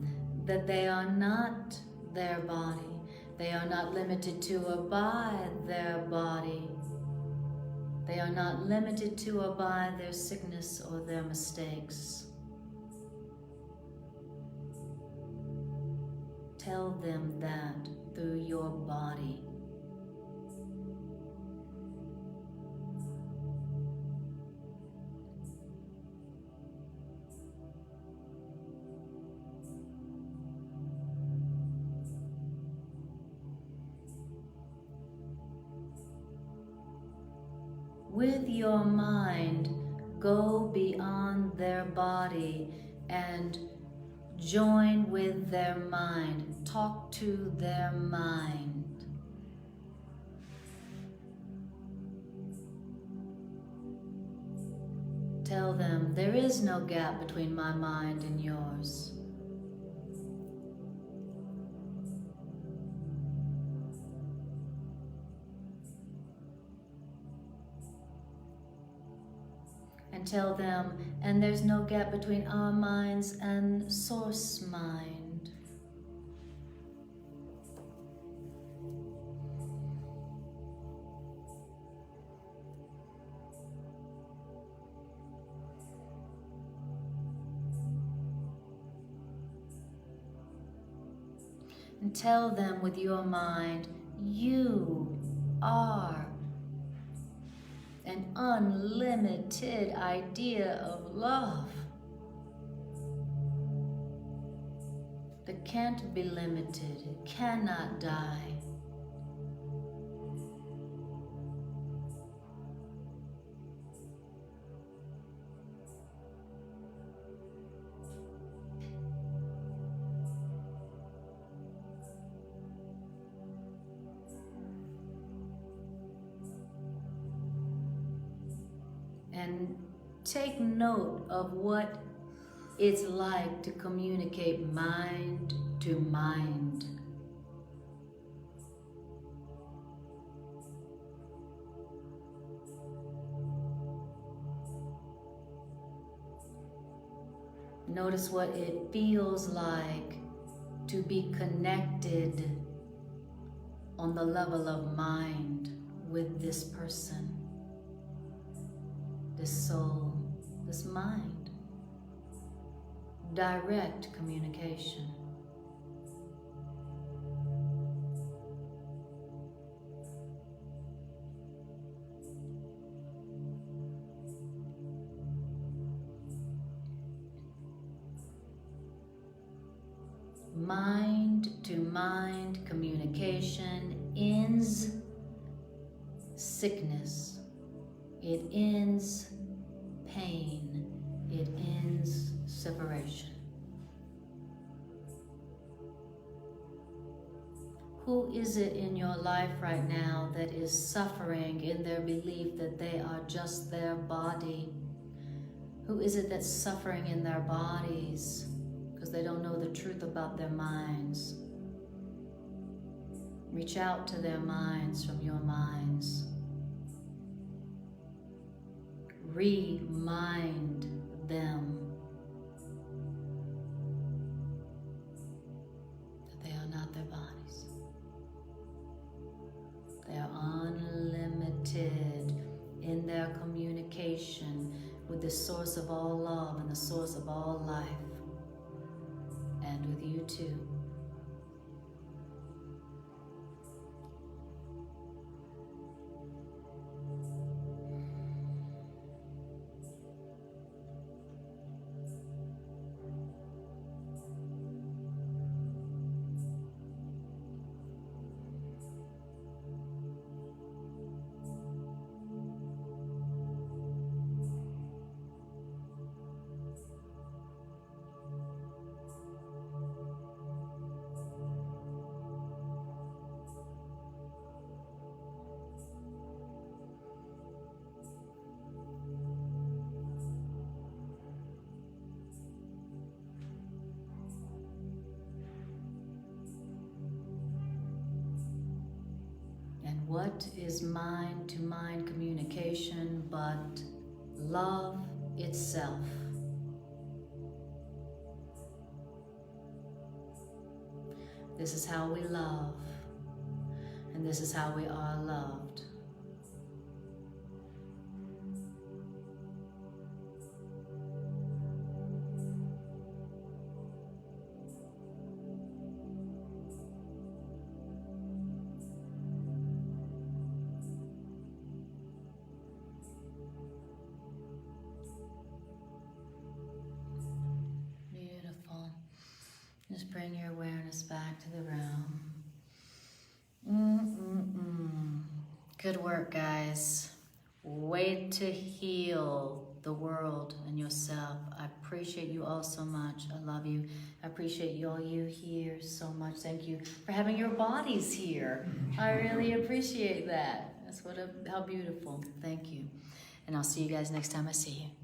that they are not their body. They are not limited to abide their body. They are not limited to abide their sickness or their mistakes. Tell them that through your body. With your mind, go beyond their body and join with their mind. Talk to their mind. Tell them, there is no gap between my mind and yours. And tell them, and there's no gap between our minds and source mind. And tell them with your mind, you are an unlimited idea of love that can't be limited, it cannot die. And take note of what it's like to communicate mind to mind. Notice what it feels like to be connected on the level of mind with this person. This soul, this mind. Direct communication. Mind to mind communication ends sickness. It ends pain. It ends separation. Who is it in your life right now that is suffering in their belief that they are just their body? Who is it that's suffering in their bodies because they don't know the truth about their minds? Reach out to their minds from your minds. Remind them that they are not their bodies. They are unlimited in their communication with the source of all love and the source of all life, and with you too. What is mind-to-mind communication but love itself? This is how we love, and this is how we are loved. Beautiful. Just bring your awareness back to the realm. Good work, guys. Way to heal the world and yourself. I appreciate you all so much. I love you. I appreciate you all you here so much. Thank you for having your bodies here. I really appreciate that. That's how beautiful. Thank you. And I'll see you guys next time I see you.